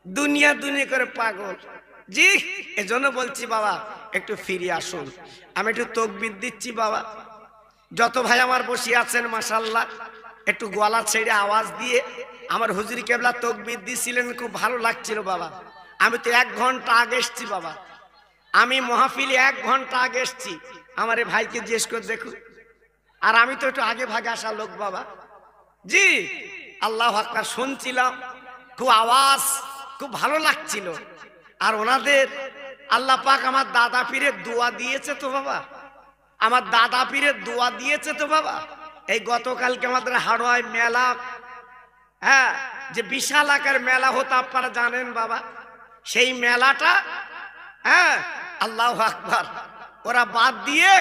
দুনিয়া দুনিয়া করে পাগল। জি, এজন্য বলছি বাবা একটু ফিরে আসুন। আমি একটু তাকবীর দিচ্ছি বাবা। যত ভাই আমার বসে আছেন মাশাআল্লাহ, একটু গলা ছেড়ে আওয়াজ দিয়ে আমার হুজুরি কেবলা তাকবীর দিছিলেন, খুব ভালো লাগছিল বাবা। আমি তো 1 ঘন্টা আগে এসছি বাবা, আমি মাহফিলে 1 ঘন্টা আগে এসছি। আমার এই ভাইকে জিজ্ঞেস করে দেখুন, আর আমি তো একটু আগে ভাগে আসা লোক বাবা। জি, আল্লাহু আকবার শুনছিলাম, খুব আওয়াজ, খুব ভালো লাগছিল। আর ওনাদের আল্লাহ পাক আমার দাদা পীরের দোয়া দিয়েছে তো বাবা, আমার দাদা পীরের দোয়া দিয়েছে তো বাবা। এই গতকালকে আমাদের হাড়োয়ায় মেলা, হ্যাঁ, যে বিশাল আকার মেলা হতো আপনারা জানেন বাবা, সেই মেলাটা, হ্যাঁ, আল্লাহু আকবার, ওরা বাদ দিয়ে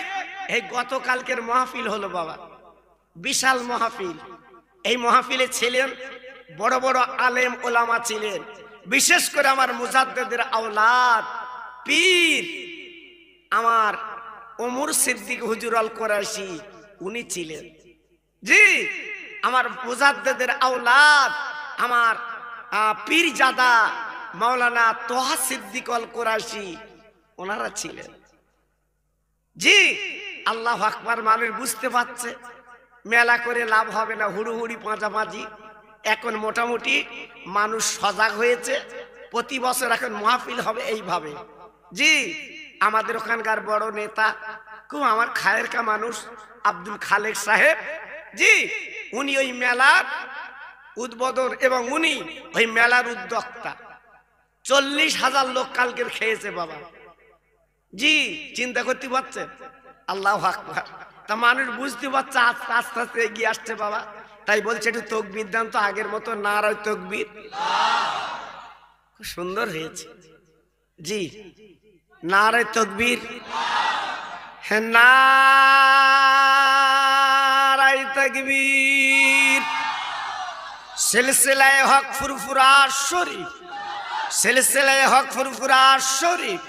এই গতকালকের মাহফিল হলো বাবা, বিশাল মাহফিল। এই মাহফিলে ছিলেন বড় বড় আলেম ওলামা ছিলেন, বিশেষ করে আমার মুজাদ্দেদের আওলাদ পীর আমার ওমর সিদ্দিক হুজুর আল কোরাইশি, উনি ছিলেন। জি, আমার মুজাদ্দেদের আওলাদ আমার পীরজাদা মাওলানা তোহা সিদ্দিক আল কোরাইশি, ওনারা ছিলেন। জি, আল্লাহু আকবার। মানুষ বুঝতে পারছে মেলা করে লাভ হবে না, হুড়ুহুড়ি পাঁচাপাঁচি। এখন মোটামুটি মানুষ সজাগ হয়েছে, প্রতি বছর এখন মাহফিল হবে এইভাবে। জি, আমাদের ওখানকার বড় নেতা, খুব আমার খায়ের কা মানুষ, আব্দুল খালেক সাহেব, জি, উনি ওই মেলার উদ্বোধন এবং উনি ওই মেলার উদ্যোক্তা। 40,000 লোক কালকের খেয়েছে বাবা। জি, চিন্তা করতে পারছে, আল্লাহু আকবার। তা মানুষ বুঝতে পারছে আস্তে আস্তে আস্তে এগিয়ে আসছে বাবা। তাই বলছে একটু তাকবীর দেন তো, আগের মতো নারায়ে তাকবীর। খুব সুন্দর হয়েছে। জি, নারায়ে তাকবীর, হ্যাঁ, নারায়ে তাকবীর। সিলসিলায়ে হক ফুরফুরা শরীফ, সিলসিলায়ে হক ফুরফুরা শরীফ,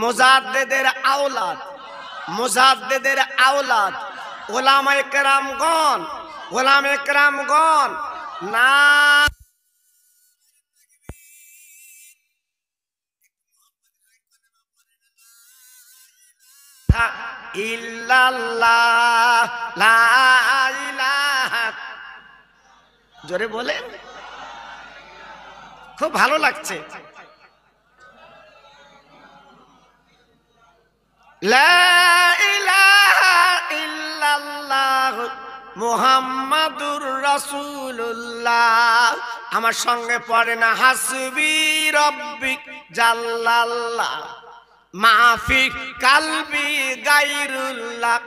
মুজাদ্দেদের আওলাদ, মুজাদ্দেদের আওলাদ, ওলামায়ে কেরামগণ, ওলামায়ে কেরামগণ, না ইল্লাল্লাহ, লা ইলাহা, জোরে বলেন, খুব ভালো লাগছে। লা ইলাহা ইল্লাল্লাহ মুহাম্মাদুর রাসূলুল্লাহ। আমার সঙ্গে পড়ে না, হাসবি রব্বি জাল্লাল্লাহ মাফি কালবি গায়রুল্লাহ,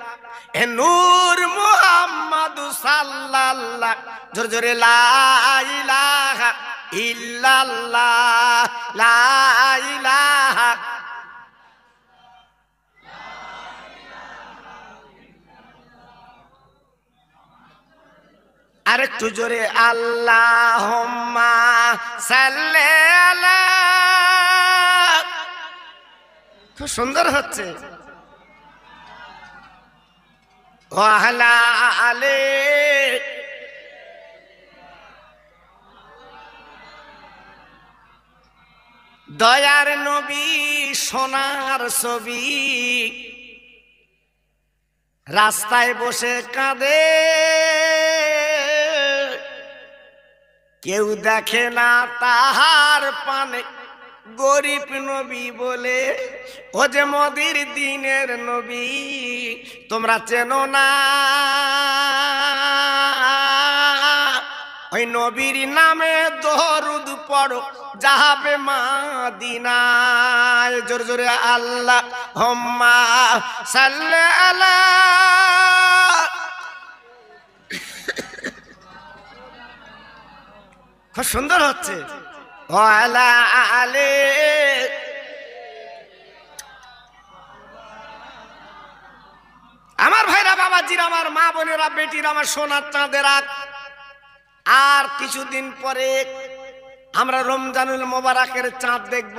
এ নূর মুহাম্মদ সাল্লাল্লাহ। জোরে জোরে লা ইলাহা ইল্লাল্লাহ, লা ইলাহা। আর একটু জোরে আল্লাহুম্মা সাল্লি আলা। খুব সুন্দর হচ্ছে। ওয়া আলা আলি। দয়ার নবী সোনার ছবি, রাস্তায় বসে কাঁদে, কেউ দেখে না তাহার পানে, গরিব নবী বলে। ও যে মদির দিনের নবী, তোমরা চেনো না, ওই নবীর নামে দরুদ পড়ো, যাবে মদিনায়। জোরে জোরে আল্লাহুম্মা সাল্লি আলা। খুব সুন্দর হচ্ছে। ওয়ালা আলে। আমার ভাইরা, বাবাজিরা, আমার মা বোনেরা, বেটিরা, আমার সোনার চাঁদেরা, আর কিছুদিন পরে আমরা রমজানুল মোবারকের চাঁদ দেখব।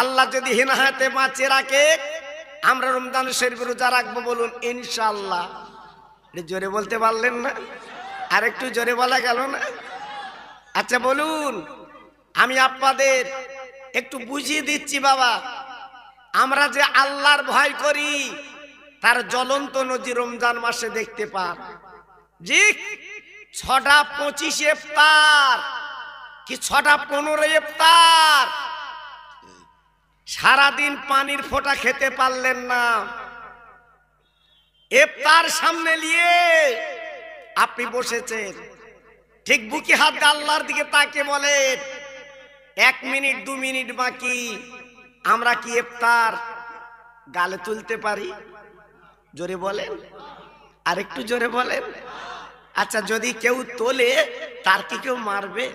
আল্লাহ যদি হিনাহাতে বাঁচিয়ে রাখে, আমরা রমজান শরীফ রোজা রাখবো। বলুন ইনশাআল্লাহ। জোরে বলতে পারলেন না? আর একটু জোরে বলা গেল না? আচ্ছা বলুন, আমি আপনাদের একটু বুঝিয়ে দিচ্ছি বাবা। আমরা যে আল্লাহর ভয় করি, তার জ্বলন্ত নজির রমজান মাসে দেখতে পান। জি, 6টা 25 ইফতার কি 6টা 15 ইফতার, সারাদিন পানির ফোঁটা খেতে পারলেন না। ইফতার সামনে নিয়ে আপনি বসেছেন, ঠিক বুকে হাত দিয়ে আল্লাহর দিকে তাকে বলেন 1 মিনিট 2 মিনিট বাকি, আমরা কি ইফতার গালে তুলতে পারি? জোরে বলেন, আর একটু জোরে বলেন। আচ্ছা, যদি কেউ তোলে, তার কি কেউ মারবে?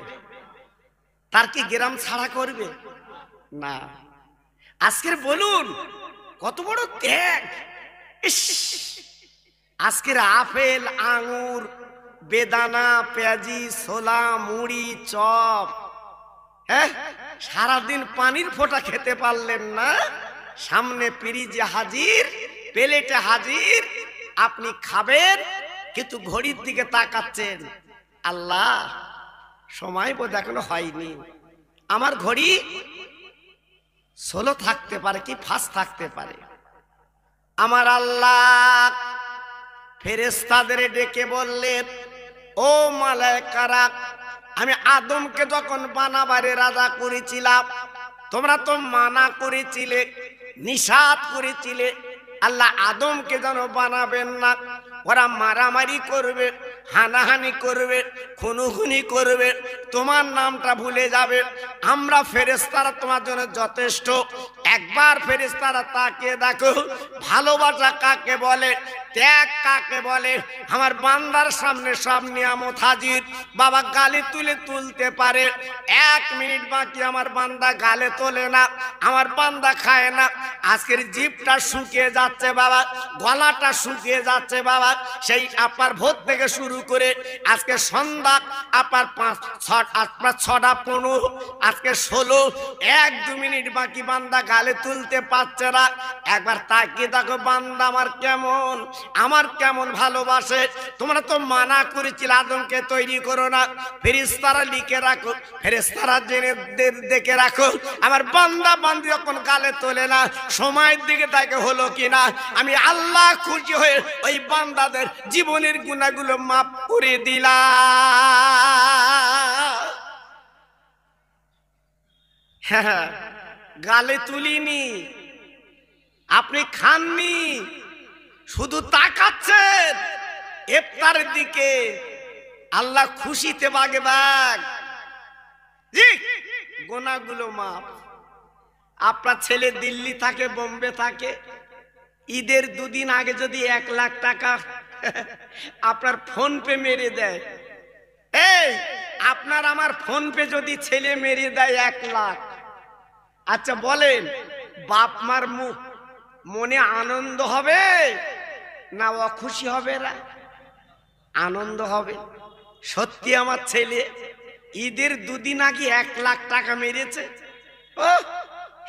তার কি গ্রাম ছাড়া করবে? না। আজকের বলুন কত বড় ত্যাগ। আজকের আপেল, আঙ্গুর, বেদানা, পেঁয়াজি, ছোলা, মুড়ি, চপ, হ্যাঁ, সারাদিন পানির ফোঁটা খেতে পারলেন না। সামনে পিরিজে হাজির, প্লেটে হাজির, আপনি খাবেন, কিন্তু ঘড়ির দিকে তাকাচ্ছেন, আল্লাহ সময় বোধ এখনো হয়নি, আমার ঘড়ি 16 থাকতে পারে কি 5 থাকতে পারে। আমার আল্লাহ ফেরেশতাদের ডেকে বললেন, ও মালায়েকারা, আমি আদমকে যখন বানাবারে রাজা করেছিলাম, তোমরা তো মানা করেছিলে, নিষেধ করেছিলে, আল্লাহ আদমকে যেন বানাবেন না। ওরা মারামারি করবে, হানাহানি করবে, খুনোখুনি করবে, তোমার নামটা ভুলে যাবে। আমরা ফেরেশতারা তোমার জন্য যথেষ্ট। একবার ফেরেশতারা তাকিয়ে দেখো, ভালোবাসা কাকে বলে, ত্যাগ কাকে বলে। আমার বান্দার সামনে সব নিয়ামত হাজির, বাবা গালে তুলতে পারে। 1 মিনিট বাকি, আমার বান্দা গালে তোলে না, আমার বান্দা খায় না। আজকের জিভটা শুকিয়ে যাচ্ছে বাবা, গলাটা শুকিয়ে যাচ্ছে বাবা। সেই আপনার ভোর থেকে শুরু করে আজকে সন্ধ্যা আপনার 6টা 15, আজকে 16, 1-2 মিনিট বাকি, বান্দা গালে তুলতে পারছে না। একবার তাকিয়ে দেখো, বান্দা আমার কেমন, আমার কেমন ভালোবাসে। তোমরা তো মানা করেছিল আদমকে তৈরি করো না, ফেরেশতারা লিখে রাখো, ফেরেশতারা জেনে দেখে রাখো, আমার বান্দা বান্দি যখন গালে তোলে না, সময়ের দিকে তাকে হলো কিনা। আমি আল্লাহ খুশি হয়ে ওই বান্দাদের জীবনের গুনাহগুলো মাফ করে দিলাম। হ্যাঁ, গালে তুলিনি, আপনি খাননি, শুধু তাকাচ্ছেন ইফতারের দিকে। আল্লাহ খুশিতে বাগে বাগ, জি, গুনাহগুলো মাফ। আপনার ছেলে দিল্লি থাকে, বোম্বে থাকে, ঈদের 2 দিন আগে যদি 1 লাখ টাকা আপনার ফোন পে মেরে দেয়, এই আপনার আমার ফোন পে যদি ছেলে মেরে দেয় 1 লাখ, আচ্ছা বলেন বাপ মার মনে আনন্দ হবে না অখুশি হবে? না, আনন্দ হবে। সত্যি আমার ছেলে ঈদের দুদিন আগে 1 লাখ টাকা মেরেছে। ও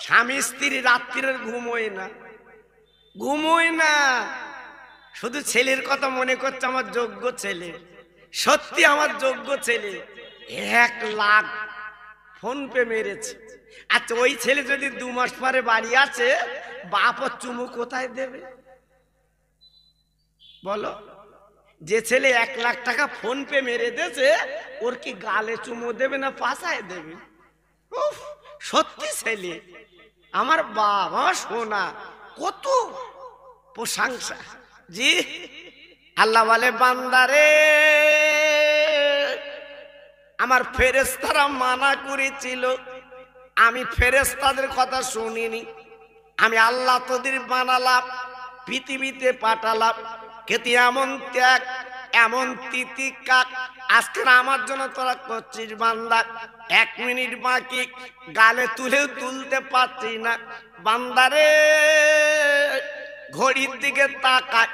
স্বামী স্ত্রী রাত্রির ঘুমোয় না, শুধু ছেলের কথা মনে করছে, আমার যোগ্য ছেলে, সত্যি আমার যোগ্য ছেলে 1 লাখ ফোন পে মেরেছে। আচ্ছা ওই ছেলে যদি 2 মাস পরে বাড়ি আসে, বাপ চুমু কোথায় দেবে বলো? যে ছেলে 1 লাখ টাকা ফোন পে মেরে দিয়েছে, ওর কি গালে চুমু দেবে না পাছায় দেবে? উফ, সত্যি ছেলে আমার বাপ, আমার সোনা, কত প্রশংসা। জি আল্লাহ বলে, বান্দারে আমার ফেরেশতারা মানা করেছিল, আমি ফেরেশতাদের কথা শুনিনি। আমি আল্লাহ তোদের বানালাম, পৃথিবীতে পাঠালাম, কিন্তু এমন ত্যাগ, এমন তিতিকার আজকে আমার জন্য তোরা করছিস বান্দা। 1 মিনিট বাকি, গালে তুলেও তুলতে পারছি না। বান্দারে ঘড়ির দিকে তাকায়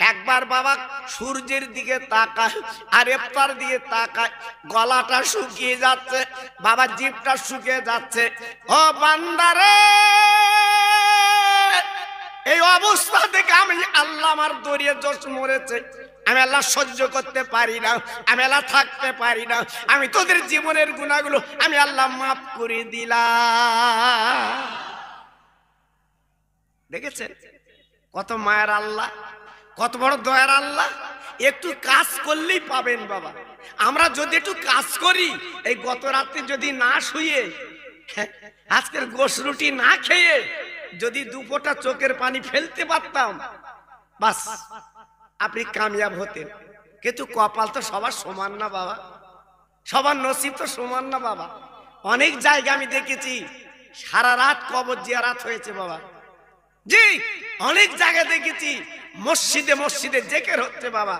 একবার, বাবা সূর্যের দিকে তাকায়, আর ইফতার দিয়ে তাকায়, গলাটা শুকিয়ে যাচ্ছে, বাবা জিভটা শুকিয়ে যাচ্ছে। ও বান্দারে, এই অবস্থা থেকে আমি আল্লাহ, আমার দরিয়ে জোশ মরেছে, আমি আল্লাহ সহ্য করতে পারি না, আমি আল্লাহ থাকতে পারি না, আমি তোদের জীবনের গুনাহগুলো আমি আল্লাহ মাফ করে দিলাম। দেখেছেন কত মায়ের আল্লাহ, কত বড় দয়ার আল্লাহ। একটু কাজ করলেই পাবেন বাবা। আমরা যদি একটু কাজ করি, এই গত রাতে যদি না শুয়ে, আজকের গোশ রুটি না খেয়ে যদি 2 ফোঁটা চোখের পানি ফেলতে পারতাম, বাস আপনি কামিয়াব হতেন। কিন্তু কপাল তো সবার সমান না বাবা, সবার নসিব তো সমান না বাবা। অনেক জায়গা আমি দেখেছি সারা রাত কবর জিয়ারাত হয়েছে বাবা। জি অনেক জায়গা দেখেছি মসজিদে মসজিদে জিকির হচ্ছে বাবা,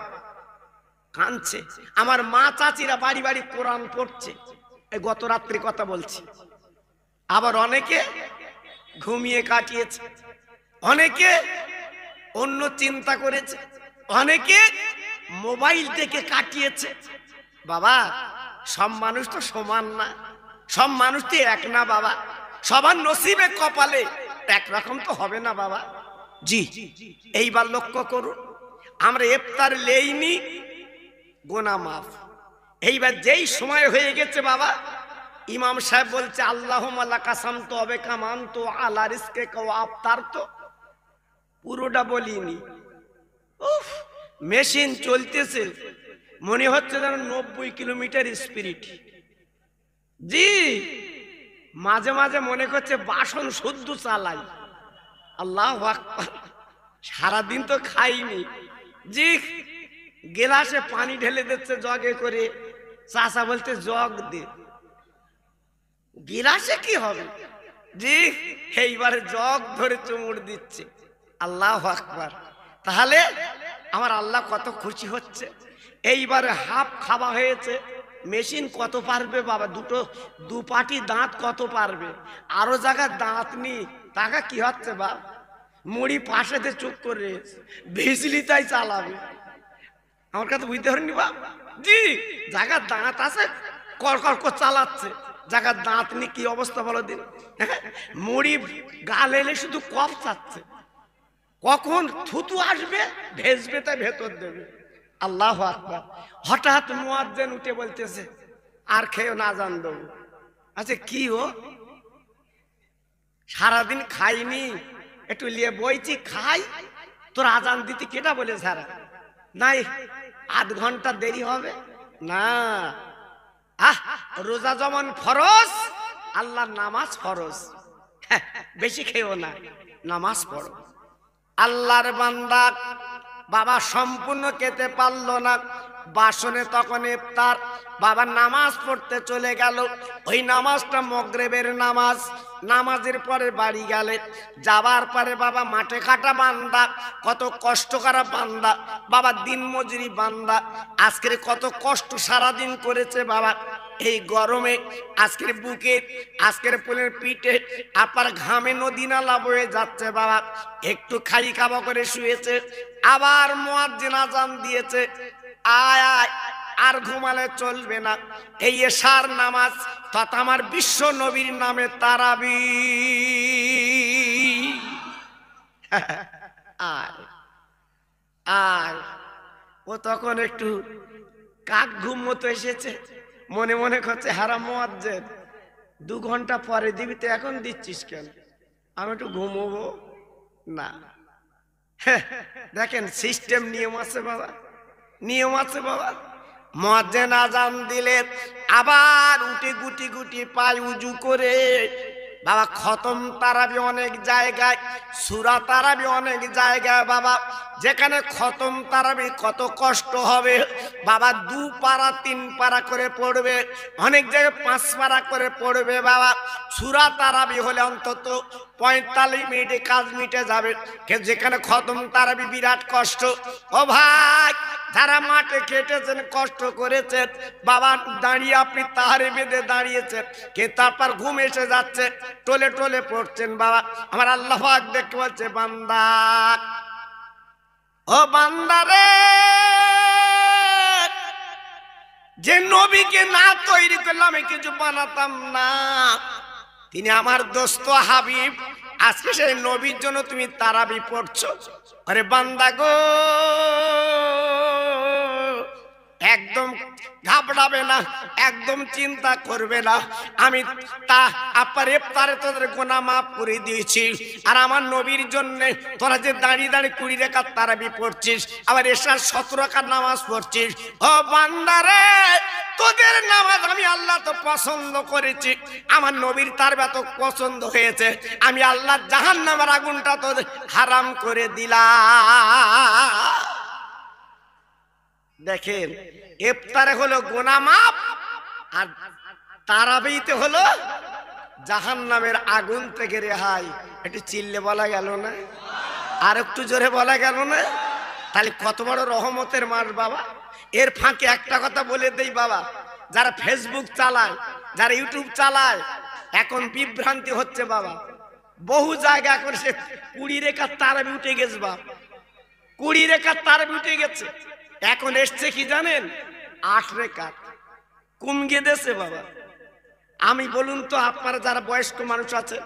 কাঁদছে। আমার মা চাচিরা বাড়ি বাড়ি কোরআন পড়ছে, এই গত রাত্রি কথা বলছি। আবার অনেকে ঘুমিয়ে কাটিয়েছে, অনেকে অন্য চিন্তা করেছে, অনেকে মোবাইল থেকে কাটিয়েছে। বাবা সব মানুষ তো সমান না, সব মানুষ তো এক না বাবা, সবার নসিবে কপালে একরকম তো হবে না বাবা। জি এইবার লক্ষ্য করুন, আমরা ইফতার লেইনি, গোনা মাফ। এইবার যেই সময় হয়ে গেছে বাবা, ইমাম সাহেব বলছে আল্লাহুম্মা লাকা সামতু ওয়া বিকা আমানতু আলা রিজকিকা ওয়া আফতারতু, পুরোটা বলিনি। উফ, মেশিন চলতেছে, মনে হচ্ছে যেন 90 কিলোমিটার স্পিড। জি মাঝে মাঝে মনে করছে বাসন শুদ্ধ চালাই। আল্লাহু আকবার, সারাদিন তো খাইনি। জি গেলাসে পানি ঢেলে দিচ্ছে জগে করে, চাচা বলতে জগ দে, গিলাসে কি হবে? জি এইবারে জগ ধরে চুমুর দিচ্ছে। আল্লাহু আকবার। তাহলে আমার আল্লাহ কত খুশি হচ্ছে। এইবারে হাফ খাওয়া হয়েছে, মেশিন কত পারবে বাবা? 2 পাটি দাঁত কত পারবে? আরো জায়গা দাঁত নি, টাকা কি হচ্ছে বাপ? মুড়ি পাশেতে চুপ করে বিজলি তাই চালাবে। আমার কথা বুঝতে পারেনি বাপ? জি জায়গা দাঁত আছে, কর কর করে চালাচ্ছে, জায়গার দাঁত নি, কি অবস্থা বলো দিন। মুড়ি গাল এলে শুধু কফ চাচ্ছে, কখন থুতু আসবে ভেজবে তাই ভেতর দেবে। আল্লাহু আকবার। হঠাৎ মুয়াজ্জিন উঠে বলতেছে আর খেয়েও না, আজান দেবো। আচ্ছা কি ও, সারাদিন খাইনি, একটু লিয়ে বইছি খাই, তোর আজান দিতে কেটা বলে সারা নাই, আধ ঘন্টা দেরি হবে না। রোজা যেমন ফরজ, আল্লাহর নামাজ ফরজ। বেশি খেও না, নামাজ পড়ো। আল্লাহর বান্দা বাবা সম্পূর্ণ খেতে পারলো না, বাসনে তখন ইফতার, বাবা নামাজ পড়তে চলে গেল। ওই নামাজটা মাগরিবের নামাজ, নামাজের পরে বাড়ি গেলে, যাবার পরে বাবা মাঠে খাটা বান্দা, কত কষ্ট করা বান্দা বাবা, দিন মজুরি বান্দা, আজকের কত কষ্ট সারাদিন করেছে বাবা। এই গরমে আজকের বুকে, আজকের পোলের পিঠে আপনার ঘামে নদী নালা বয়ে যাচ্ছে বাবা। একটু খাই খাওয়া করে শুয়েছে, আবার মুয়াজ্জিন আজান দিয়েছে, আয় আয়, আর ঘুমালে চলবে না। এই এশার নামাজ তথা আমার বিশ্ব নবীর নামে তারাবি। আয় আয়। ও তখন একটু কাক ঘুম মতো এসেছে, মনে মনে করছে হারাম মুয়াজ্জিন 2 ঘন্টা পরে দিবি তো এখন দিচ্ছিস কেন, আমি একটু ঘুমোবো না। দেখেন সিস্টেম, নিয়ম আছে বাবা, নিয়ম আছে বাবা। মুয়াজ্জিন আজান দিলে আবার উঠে গুটি গুটি পায় উজু করে বাবা খতম তারাবি অনেক জায়গায়, সূরা তারাবি অনেক জায়গায় বাবা। যেখানে খতম তারাবি কত কষ্ট হবে বাবা, 2 পারা 3 পারা করে পড়বে, অনেক জায়গায় 5 পারা করে পড়বে বাবা। সূরা তারাবি হলে অন্তত 45 মিনিটে কাজ মিটে যাবে। যেখানে খতম তারাবি বিরাট কষ্ট। ও ভাই, যারা মাঠে কেটেছেন, কষ্ট করেছেন বাবা, দাঁড়িয়ে আপনি তাহারে বেঁধে দাঁড়িয়েছেন, কে তারপর ঘুম এসে যাচ্ছে, টলে টলে পড়ছেন বাবা। আমার আল্লাহ পাক দেখতে বলছে, বান্দা, ও বান্দা রে, যে নবীকে না তৈরি করলে আমি কিছু বানাতাম না, তিনি আমার দোস্ত হাবিব, আজকে সেই নবীর জন্য তুমি তারাবি পড়ছো। আরে বান্দা গো, একদম ঘাবড়াবে না, একদম চিন্তা করবে না। আমি আপনার ইফতারে তোদের গুনাহ মাফ করে দিয়েছি। আর আমার নবীর জন্য তোরা যে দাঁড়িয়ে দাঁড়িয়ে 20 রাকাত তারাবি পড়ছিস, আবার এশার 17 রাকাত নামাজ পড়ছিস, ও বান্দারে, তোদের নামাজ আমি আল্লাহ তো পছন্দ করেছি, আমার নবীর তারাবি তো পছন্দ হয়েছে। আমি আল্লাহ জাহান্নামের আগুনটা তোদের হারাম করে দিলাম। দেখেন, ইফতারে হলো গুনাহ মাফ, আর তারাবিতে হলো জাহান্নামের আগুন থেকে রেহাই। একটু চিল্লে বলা গেল না? আর একটু জোরে বলা গেল না? তাহলে কত বড় রহমতের মাস বাবা। এর ফাঁকে একটা কথা বলে দেই বাবা, যারা ফেসবুক চালায়, যারা ইউটিউব চালায়, এখন বিভ্রান্তি হচ্ছে বাবা। বহু জায়গা এখন সে 20 রাকাত তারাবি উঠে গেছে বাবা, 20 রাকাত তারাবি উঠে গেছে। এখন এসছে কি জানেন? 8 রাকাত কমগে দেশে বাবা। আমি বলুন তো, আপনারা যারা বয়স্ক মানুষ আছে,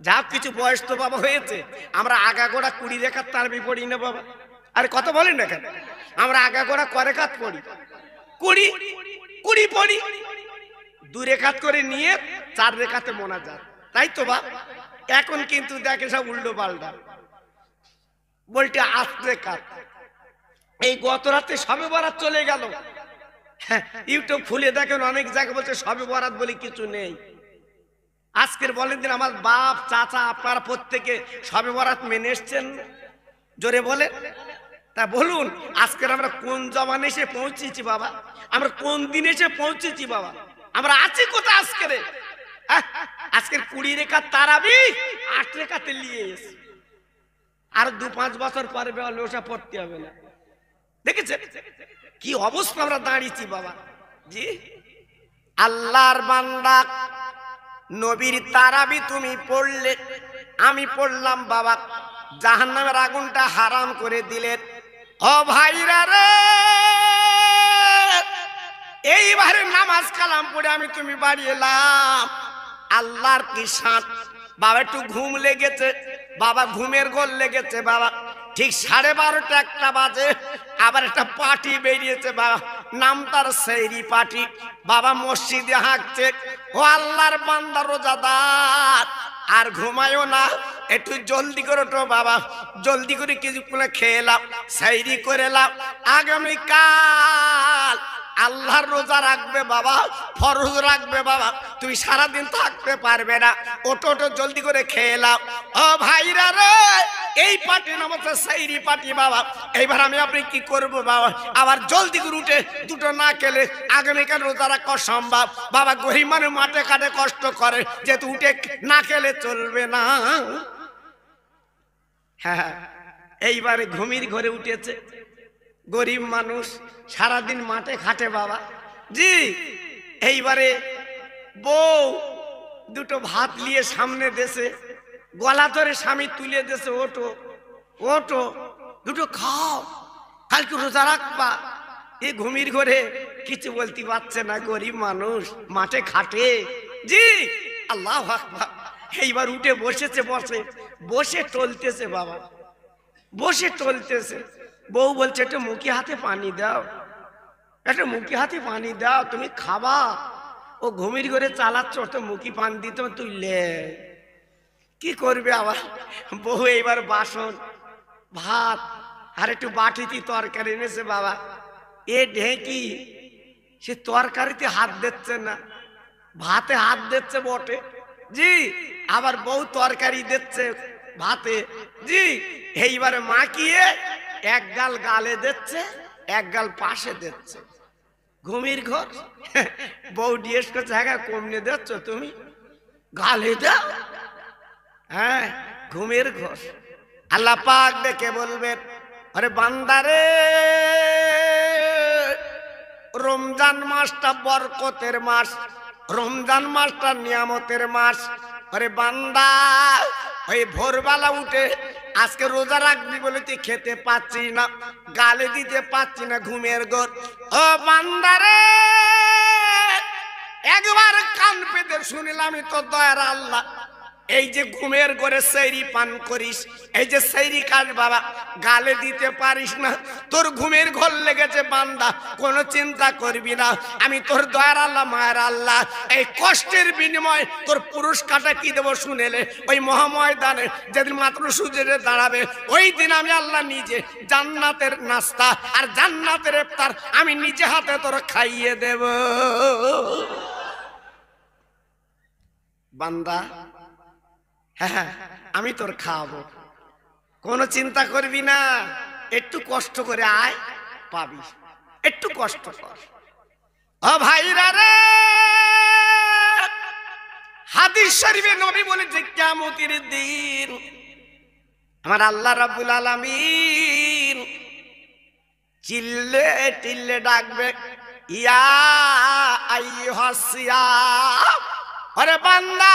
যা কিছু বয়স তো বাবা হয়েছে, আমরা আগাগোড়া 20 রাকাত তারাবি পড়ি না বাবা। আরে কত বলেন না কেন? আমরা আগাগোড়া ক রাকাত পড়ি? 20 পড়ি। 2 রাকাত করে নিয়ে 4 রাকাতে মোনাজাত, তাই তো বাপ? এখন কিন্তু দেখে সব উল্টো পাল্টা, বলতে 8 রাকাত। এই গত রাতে শবে বরাত চলে গেল, ইউটিউব খুলে দেখেন অনেক জায়গায় বলছে শবে বরাত বলে কিছু নেই। আজকের বলেন দিন, আমার বাপ চাচা আপনারা প্রত্যেকে শবে বরাত মেনে এসছেন? জোরে বলে। তা বলুন, আজকের আমরা কোন জমানে এসে পৌঁছেছি বাবা? আমরা কোন দিন এসে পৌঁছেছি বাবা? আমরা আছি কোথায় আজকের? আজকের 20 রাকাত তারাবি 8 রাকাতে নিয়ে এসে, আর 2-5 বছর পরে ওসব পড়তে হবে না। দেখেছেন কি অবস্থা আমরা দাঁড়িয়েছি বাবা? জি, আল্লাহর বান্দা, নবীর তারাবি তুমি পড়লে, আমি পড়লাম বাবা, জাহান্নামের আগুনটা হারাম করে দিলেন। ও ভাইরা রে, এইবারে নামাজ কালাম পড়ে আমি তুমি বাড়ি এলাম, আল্লাহর কি শান বাবা। একটু ঘুম লেগেছে বাবা, ঘুমের গোল লেগেছে বাবা। ঠিক 12:30 একটা বাজে, আবার একটা পার্টি বেরিয়েছে বাবা, নাম তার সেহরি পার্টি বাবা। মসজিদে হাঁকছে, ও আল্লাহর বান্দা রোজাদার, আর ঘুমায়ও না, একটু জলদি করে তো বাবা, জলদি করে কিছু খেয়ে এলাম, সেহরি করে এলাম। আগামীকাল আল্লাহর রোজা রাখবে বাবা, ফরজ রাখবে বাবা, তুমি সারাদিন থাকতে পারবে না, ওটো জলদি করে খেয়ে এলাম। ও ভাইরা রে, এই পার্টি নাম হচ্ছে সেহরি পার্টি বাবা। এইবার আমি আপনি কি করব বাবা? আবার জলদি করে উঠে দুটো না খেলে আগামীকাল রোজা রাখা সম্ভব বাবা। গরিব মানুষ মাঠে কাটে কষ্ট করে, যেহেতু উঠে না খেলে চলবে না। হ্যাঁ, এইবারে ঘুমির ঘরে উঠেছে গরিব মানুষ, সারাদিন মাঠে খাটে বাবা। জি, এইবারে বউ দুটো ভাত নিয়ে সামনে দেশে, গলা ধরে স্বামী তুলে দেশে, ওটো ওটো দুটো খাও, কালকে রোজা রাখবা। এ ঘুমির ঘরে কিছু বলতে পারছে না, গরিব মানুষ, মাঠে খাটে। জি আল্লাহু আকবার। এইবার উঠে বসেছে, বসে টলতেছে বাবা, বসে টলতেছে। বউ বলছে একটু মুখে হাতে পানি দাও, একটা মুখে হাতে পানি দাও, তুমি খাবা। ও ঘুমির ঘরে চালাচ্ছ, তো মুখি পান দিত, তুই লে কি করবে আবার। বউ এইবার বাসন ভাত আর একটু বাটিতে তরকারি এনেছে বাবা। এ ঢেঁকি সে তরকারিতে হাত দিচ্ছে না, ভাতে হাত দিচ্ছে বটে। জি আবার বউ তরকারি দিচ্ছে ভাতে। জি এইবারে মাখিয়ে এক গাল গালে দিচ্ছে, এক গাল পাশে দিচ্ছে। ঘুমির ঘর। বউ জিজ্ঞেস করছে, হ্যাঁ কমনে দিচ্ছ তুমি, গালে দাও। হ্যাঁ ঘুমের ঘর। আল্লাহ পাক ডেকে বলবেন, আরে বান্দারে, রমজান মাসটা বরকতের মাস, রমজান মাসটা নিয়ামতের মাস। আরে বান্দা, ওই ভোরবেলা উঠে আজকে রোজা রাখবি বলে তুই খেতে পাচ্ছি না, গালে দিতে পাচ্ছি না, ঘুমের ঘর। ও বান্দারে, একবার কান পেতে শুনিলাম তো দয়ার আল্লাহ, এই যে ঘুমের ঘরে সেহরি পান করিস, এই যে সেহরি খাস বাবা, গালে দিতে পারিস না, তোর ঘুমের ঘর লেগেছে বান্দা, কোনো চিন্তা করবি না, আমি তোর দয়ার আল্লাহ মায়ের আল্লাহ এই কষ্টের বিনিময়ে তোর পুরস্কারটা কি দেবো শুনেলে, ওই মহাময়দানে যেদিন মাত্র সূর্যে দাঁড়াবে, ওই দিন আমি আল্লাহ নিজে জান্নাতের নাস্তা আর জান্নাতের ইফতার আমি নিজে হাতে তোর খাইয়ে দেব। বান্দা, হ্যাঁ আমি তোর খাওয়াবো, কোনো চিন্তা করবি না, একটু কষ্ট করে আয় পাবি, একটু কষ্ট কর। ও ভাইরা রে, হাদিস শরীফে নবী বলেছে কিয়ামতের দিন আমার আল্লাহ রাব্বুল আলামিন চিল্লে টিল্লে ডাকবে, ইয়া আইয়ুহাস সিয়াম। আরে বান্দা,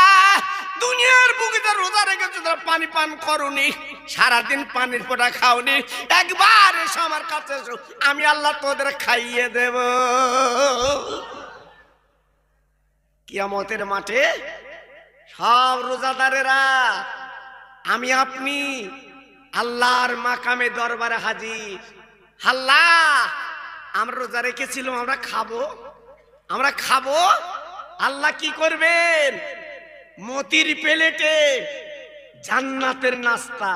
দুনিয়ার বুকে তো রোজা রেখেছো, তোরা পানি পান করোনি, সারাদিন পানির পোটা খাওনি, একবার এসো আমার কাছে এসো, আমি আল্লাহ তোদের খাইয়ে দেব। কিয়ামতের মাঠে সব রোজাদারেরা আমি আপনি আল্লাহর মাকামে দরবারে হাজির। আল্লাহ, আমরা রোজা রেখেছিলাম, আমরা খাবো, আমরা খাবো। আল্লাহ কি করবেন? মতির প্লেটে জান্নাতের নাস্তা,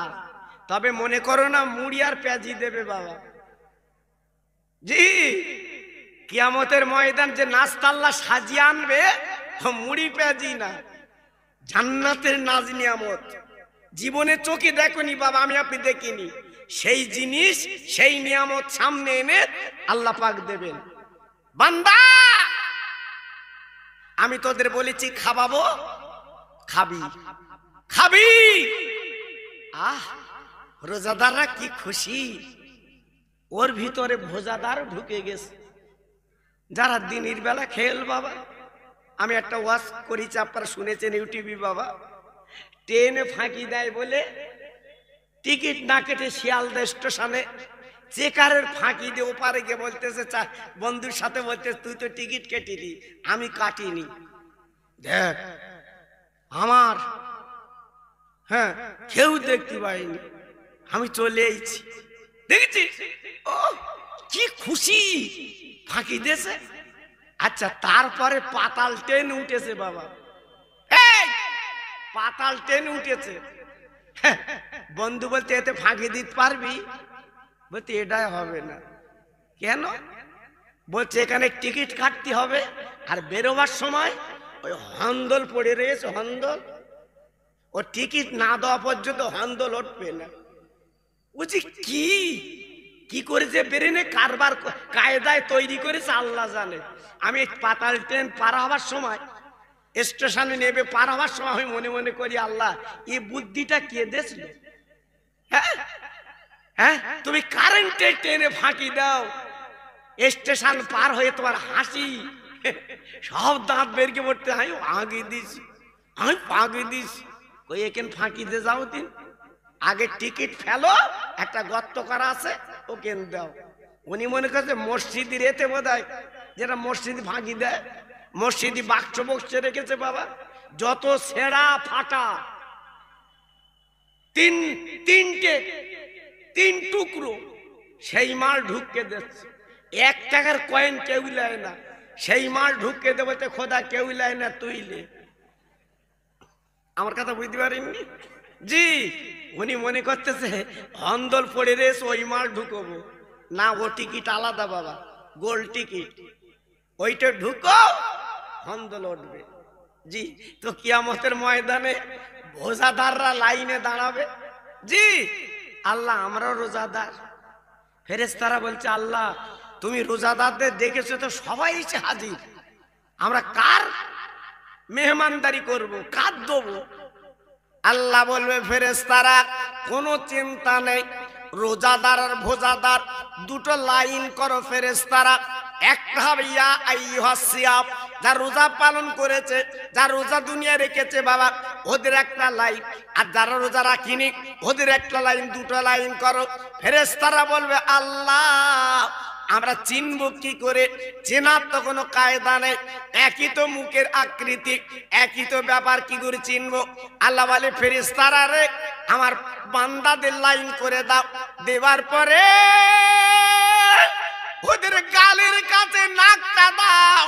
তবে মনে করো না মুড়ি আর পেঁয়াজি দেবে বাবা। জি কিয়ামতের ময়দান যে নাস্তা আল্লাহ সাজিয়ে আনবে, মুড়ি পেঁয়াজি না, জান্নাতের নাজ নিয়ামত। জীবনে চোখে দেখনি বাবা, আমি আপনি দেখিনি, সেই জিনিস সেই নিয়ামত সামনে এনে আল্লাহ পাক দেবেন। বান্দা, আমি তোদের বলেছি খাওয়াবো, খাবি খাবি। আহ, রোজাদাররা কি খুশি, ওর ভিতরে ভোজাদার ঢুকে গেছে। যারা দিনের বেলা খেল বাবা, আমি একটা ওয়াজ করেছি, আপনারা শুনেছেন ইউটিউবে বাবা, ট্রেনে ফাঁকি দেয় বলে টিকিট না কেটে শিয়ালদা স্টেশনে চেকারের ফাঁকি দিয়ে ওপারে গিয়ে বলতেছে, বন্ধুর সাথে বলতেছে, তুই তো টিকিট কেটিলি, আমি কাটিনি, দেখ আমার, হ্যাঁ কেউ দেখতে পাইনি, আমি চলে এসেছি, দেখেছি। ও কি খুশি, ফাঁকি দিয়েছে। আচ্ছা, তারপরে পাতাল ট্রেন উঠেছে বাবা, এই পাতাল ট্রেন উঠেছে। বন্ধু বলতে, এতে ফাঁকি দিতে পারবি? বলতে এটাই হবে না। কেন? বলছে এখানে টিকিট কাটতে হবে, আর বেরোবার সময় ওই হন্দল পড়ে রয়েছে, হন্দল, ও টিকিট না দেওয়া পর্যন্ত হন্দল উঠবে না। বলছি কি কি করেছে বেরেনে কারবার কায়দায় তৈরি করেছে আল্লাহ জানে। আমি পাতাল ট্রেন পার হবার সময়, স্টেশনে নেবে পার হবার সময় আমি মনে মনে করি, আল্লাহ এই বুদ্ধিটা কে দিয়েছিল? হ্যাঁ হ্যাঁ, তুমি কারেন্টের ট্রেনে ফাঁকি দাও, স্টেশন পার হয়ে তোমার হাসি, সব দাঁত বেরকে পড়তে, আমি আগে দিছি, আমি আগে দিছি। কই এখানে ফাঁকি দিয়ে যাও দিন, আগে টিকিট ফেলো, একটা গর্ত করা আছে, ওকে দাও, উনি মনে করছে মসজিদের এতে বোধহয়, যেটা মসজিদ ভাঙি দেয়, মসজিদি বাক্স বক্সে রেখেছে বাবা, যত ছেঁড়া ফাটা তিন টুকরো সেই মাল ঢুককে দিচ্ছে। 1 টাকার কয়েন কেউ লেয় না, সেই মাল ঢুককে দেবো, খোদা কেউ লেয় না, তুইলে। আমার কথা বুঝতে পারেননি জি? উনি মনে করতেছে হন্দল পড়ে রেস ওই মাল ঢুকবো না, ও টিকিট আলাদা বাবা, গোল টিকিট, ওইটা ঢুকো হন্দল উঠবে জি। তো কিয়ামতের ময়দানে রোজাদাররা লাইনে দাঁড়াবে জি। আল্লাহ আমরাও রোজাদার। ফেরেশতারা বলছে আল্লাহ তুমি রোজাদারদের দেখেছো তো, সবাই এসে হাজির, আমরা কার মেহমানদারি করব, কার দেবো? আল্লাহ বলবে ফেরেশতারা কোনো চিন্তা নেই, রোজাদার আর ভোজাদার দুটো লাইন করো ফেরেশতারা। একটা হবে ইয়া আইয়ুহাস সিয়াম, যারা রোজা পালন করেছে, যারা রোজা দুনিয়া রেখেছে বাবা, ওদের একটা লাইন, আর যারা রোজা রাখিনি ওদের একটা লাইন, দুটো লাইন করো। ফেরেশতারা বলবে আল্লাহ আমরা চিনব কি করে? চেনার তো কোনো কায়দা নেই, একই তো মুখের আকৃতি, একই তো ব্যাপার, কি করে চিনবো? আল্লাহ বলে ফেরেশতারা রে আমার বান্দাদের লাইন করে দাও। দেওয়ার পরে ওদের গালের কাছে নাকটা দাও।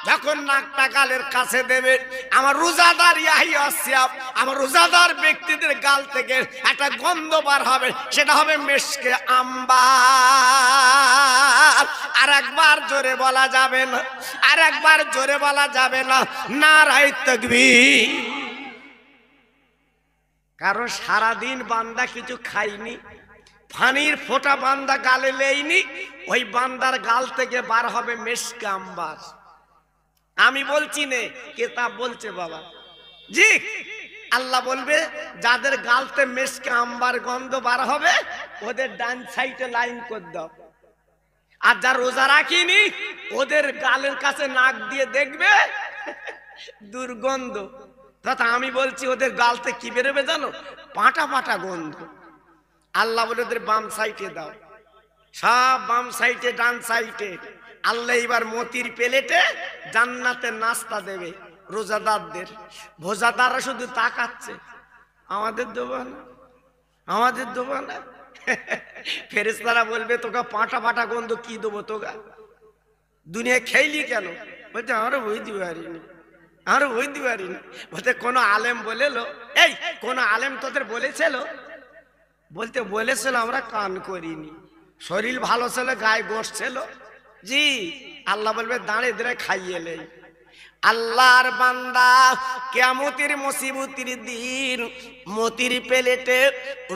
যখন নাকটা গালের কাছে দেবে, আমার রোজাদার ইয়াহিয়াস সিয়াম, আমার রোজাদার ব্যক্তিদের গাল থেকে একটা গন্ধ বার হবে, সেটা হবে মেশকে আম্বার। আর একবার জোরে বলা যাবে না, আর একবার জোরে বলা যাবে না, নারায়ে তাকবীর। কারণ সারাদিন বান্দা কিছু খায়নি, পানির ফোঁটা বান্দা গালে লেয়নি, ওই বান্দার গাল থেকে বার হবে মেশকে আম্বার। আমি বলছি নে, কিতাব বলছে বাবা জি। আল্লাহ বলবে যাদের গালতে মেশকে আম্বার গন্ধ বার হবে ওদের ডান সাইডে লাইন করে দাও। আর যারা রোজা রাখিনি ওদের গালের কাছে নাক দিয়ে দেখবে দুর্গন্ধ। তথা আমি বলছি ওদের গালতে কি বেরোবে জানো? পাটা পাটা গন্ধ। আল্লাহ বলে ওদের বাম সাইডে দাও, সব বাম সাইডে ডান সাইডে। আল্লাহ এবার মতির প্লেটে জান্নাতের নাস্তা দেবে রোজাদারদের। ভোজাদাররা শুধু তাকাচ্ছে, আমাদের দেবো না, আমাদের দেবো না। ফেরেশতারা বলবে তোকে পাটা পাটা গন্ধ কি দেবো তোকে? দুনিয়া খেইলি কেন? বলছে আমারও বুঝতে পারিনি, আমারও বুঝতে পারিনি। বলতে কোনো আলেম বলেলো, এই কোন আলেম তোদের বলেছিল? বলতে বলেছিল, আমরা কান করিনি, শরীর ভালো ছিল, গায়ে গোশ ছিল জি। আল্লাহ বলবে দাঁড়িয়ে দাঁড়িয়ে খাইয়ে লে। আল্লাহর বান্দা কিয়ামতের মুসিবতের দিন মতির প্লেটে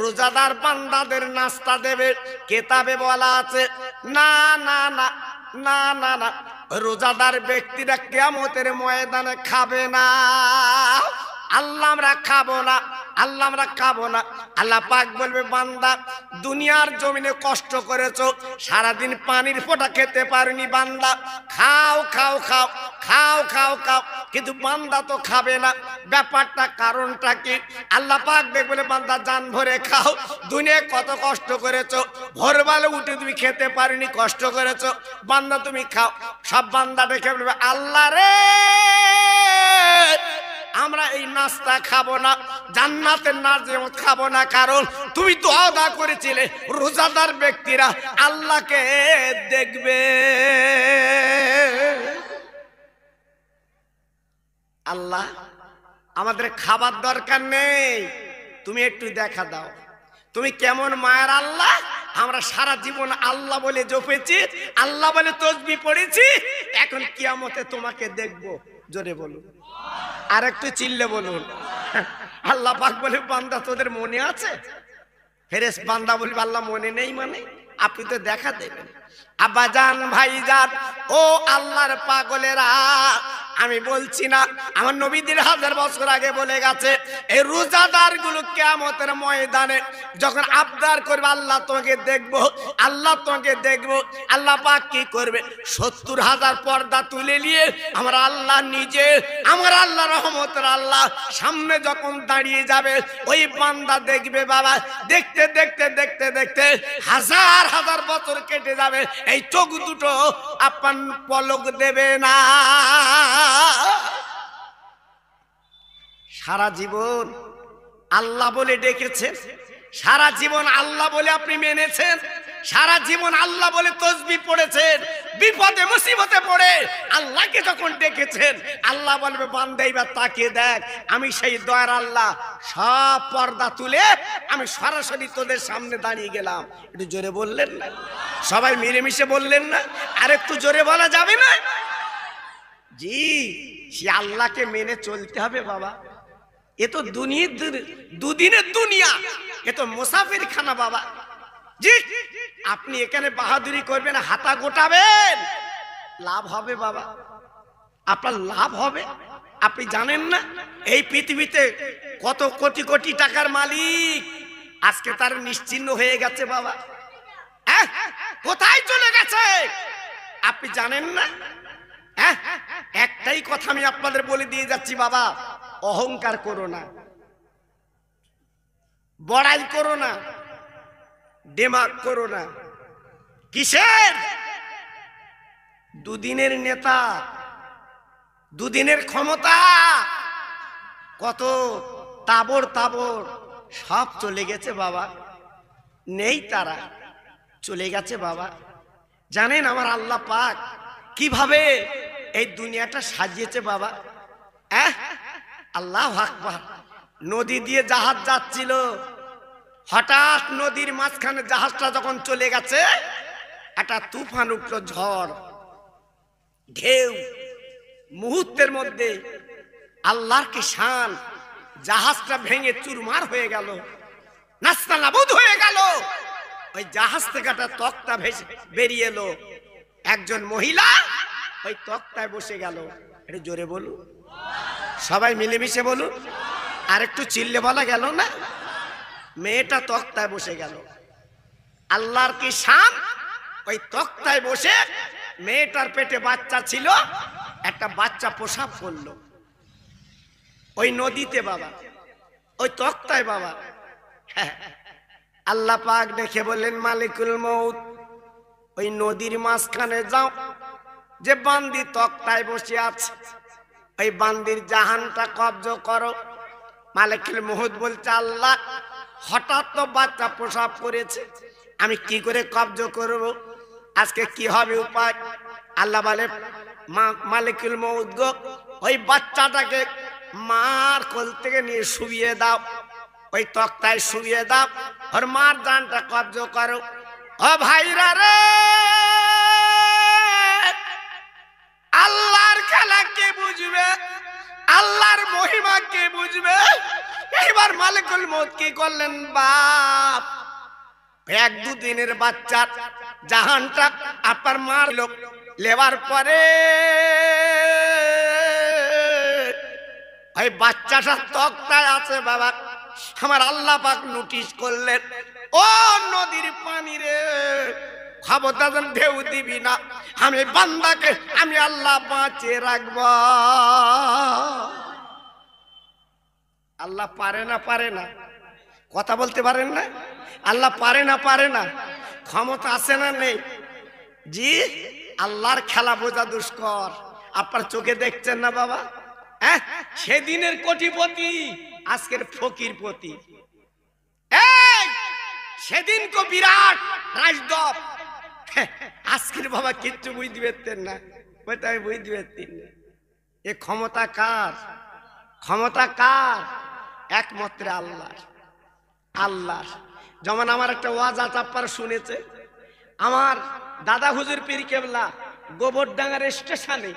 রোজাদার বান্দাদের নাস্তা দেবে। কিতাবে বলা আছে না না না না না না, রোজাদার ব্যক্তিরা কিয়ামতের ময়দানে খাবে না। আল্লাহ আমরা খাবো না, আল্লাহ আমরা খাবো না। আল্লাহ পাক বলবে বান্দা দুনিয়ার জমিনে কষ্ট করেছো, সারাদিন পানির ফোঁটা খেতে পারোনি, বান্দা খাও খাও খাও খাও খাও খাও, কিন্তু বান্দা তো খাবে না। ব্যাপারটা কারণটা কি? আল্লাহ পাক দেখবে বান্দা জান ভরে খাও, দুনিয়ায় কত কষ্ট করেছো, ভোরবেলা উঠে তুমি খেতে পারোনি, কষ্ট করেছো, বান্দা তুমি খাও। সব বান্দা দেখে বলবে আল্লাহ রে আমরা এই নাস্তা খাবো না, জান্নাতের নাজেমত খাবো না, কারণ তুমি তো ওয়াদা করেছিলে রোজাদার ব্যক্তিরা আল্লাহকে দেখবে। আল্লাহ আমাদের খাবার দরকার নেই, তুমি একটু দেখা দাও তুমি কেমন মায়ের আল্লাহ। আমরা সারা জীবন আল্লাহ বলে জপেছি, আল্লাহ বলে তসবিহ পড়েছি, এখন কিয়ামতে তোমাকে দেখবো। জোরে বলুন, আর একটু চিল্লে বলুন। আল্লাহ পাক বলে বান্দা তোদের মনে আছে? ফেরেশ বান্দা বলবে আল্লাহ মনে নেই মানে? আপনি তো দেখা দেবেন। আব্বাজান ভাইজান ও আল্লাহর পাগলেরা, আমি বলছি না, আমার নবী 1000 বছর আগে বলে গেছে এই রোজাদার গুলো কিয়ামতের ময়দানে যখন আবদার করবে আল্লাহ তোমাকে দেখবো, আল্লাহ তোমাকে দেখবো, আল্লাহ পাক কি করবে 70,000 পর্দা তুলে নিয়ে আমার আল্লাহ নিজে, আমার আল্লাহ রহমতের আল্লাহ সামনে যখন দাঁড়িয়ে যাবে ওই বান্দা দেখবে বাবা, দেখতে দেখতে দেখতে দেখতে হাজার হাজার বছর কেটে যাবে, এই চোখ দুটো আপন পলক দেবে না। সারা জীবন আল্লাহ বলে ডেকেছেন, সারা জীবন আল্লাহ বলে আপনি মেনেছেন, সারা জীবন আল্লাহ বলে তসবিহ পড়েছেন, বিপদে মুসিবতে পড়ে আল্লাহকে যখন ডেকেছেন আল্লাহ বলবে বান্দা এবার তাকিয়ে দেখ, আমি সেই দয়ার আল্লাহ সব পর্দা তুলে আমি সরাসরি তোদের সামনে দাঁড়িয়ে গেলাম। একটু জোরে বললেন না? সবাই মিলেমিশে বললেন না? আর একটু জোরে বলা যাবে না? জি, সে আল্লাহকে মেনে চলতে হবে বাবা। এ তো দুদিনের দুনিয়া, এ তো মুসাফির খানা বাবা। জি, আপনি এখানে বাহাদুরি করবেন, হাতা গোটাবেন, লাভ হবে বাবা, আপনার লাভ হবে। আপনি জানেন না এই পৃথিবীতে কত কোটি কোটি টাকার মালিক আজকে তার নিশ্চিহ্ন হয়ে গেছে বাবা। কোথায় চলে গেছে আপনি জানেন না? একটাই কথা আমি আপনাদের বলে দিয়ে যাচ্ছি বাবা, অহংকার করো না, বড়াই করো না, দেমাগ করো না। কিসের? দুদিনের নেতা, দুদিনের ক্ষমতা, কত তাবর তাবর সব চলে গেছে বাবা, নেই, তারা চলে গেছে বাবা। জানেন আমার আল্লাহ পাক কিভাবে এই দুনিয়াটা সাজিয়েছে বাবা? আল্লাহু আকবার। নদী দিয়ে জাহাজ যাচ্ছিল, হঠাৎ নদীর মাঝখানে জাহাজটা যখন চলে গেছে একটা তুফান উঠলো, ঝড়, ঢেউ, মুহূর্তের মধ্যে আল্লাহর কি শান, জাহাজটা ভেঙে চুরমার হয়ে গেল, নাস্তানাবুদ হয়ে গেল। ওই জাহাজ থেকে একটা তক্তা ভেসে বেরিয়ে এলো, একজন মহিলা ওই তক্তায় বসে গেল। একটু জোরে বলুন, সবাই মিলেমিশে বলুন, আর একটু চিল্লে বলা গেল না? মেয়েটা তক্তায় বসে গেল, আল্লাহর কি শান। ওই তক্তায় বসে মেয়েটার পেটে বাচ্চা ছিল, একটা বাচ্চা প্রসব করলো ওই নদীতে বাবা, ওই তক্তায় বাবা। আল্লাহ পাক দেখে বললেন মালিকুল মউত, ওই নদীর মাঝখানে যাও, যে বান্দি তক্তায় বসে আছে ওই বান্দির জাহানটা কব্জ করো। মালিকুল মউত বলছে আল্লাহ হঠাৎ তো বাচ্চা প্রসব করেছে, আমি কি করে কব্জ করব, আজকে কি হবে উপায়? আল্লাহ বলে মালিকুল মউত গো, ওই বাচ্চাটাকে মার কোল থেকে নিয়ে শুইয়ে দাও, ওই তক্তায় শুইয়ে দাও, ওর মার জানটা কব্জ করো। ও ভাইরা রে, আল্লাহর খেলা কে বুঝবে, আল্লাহর মহিমা কে বুঝবে? এইবার মালিকুল মউত কি করলেন, বাপ এক দুদিনের বাচ্চা জাহানটা আপনার মার লোক লেবার পরে ওই বাচ্চাটা তক্তায় আছে বাবা। আমার আল্লাহ পাক নোটিশ করলেন, ও নদীর পানি রে, খবরদার ঢেউ দিবি না, আমি বান্দাকে আমি আল্লাহ বাঁচিয়ে রাখব। আল্লাহ পারে না, পারে না, কথা বলতে পারেন না? আল্লাহ পারে না, পারে না, ক্ষমতা আছে না নেই? জি, আল্লাহর খেলা বোঝা দুষ্কর। আপনার চোখে দেখছেন না বাবা? সেদিনের কোটিপতি আজকের ফকিরপতি, সেদিন কো বিরাট রাজদপ, আজকের বাবা কিচ্ছু বুঝতে পারতেন না, ওইটা আমি বুঝতে পারতেন না। এ ক্ষমতা কার? ক্ষমতা কার? একমাত্র আল্লাহর। আল্লাহর। যেমন আমার একটা ওয়াজ আপনারা শুনেছে, আমার দাদা হুজুর পীর কেবলা গোবরডাঙ্গার স্টেশনে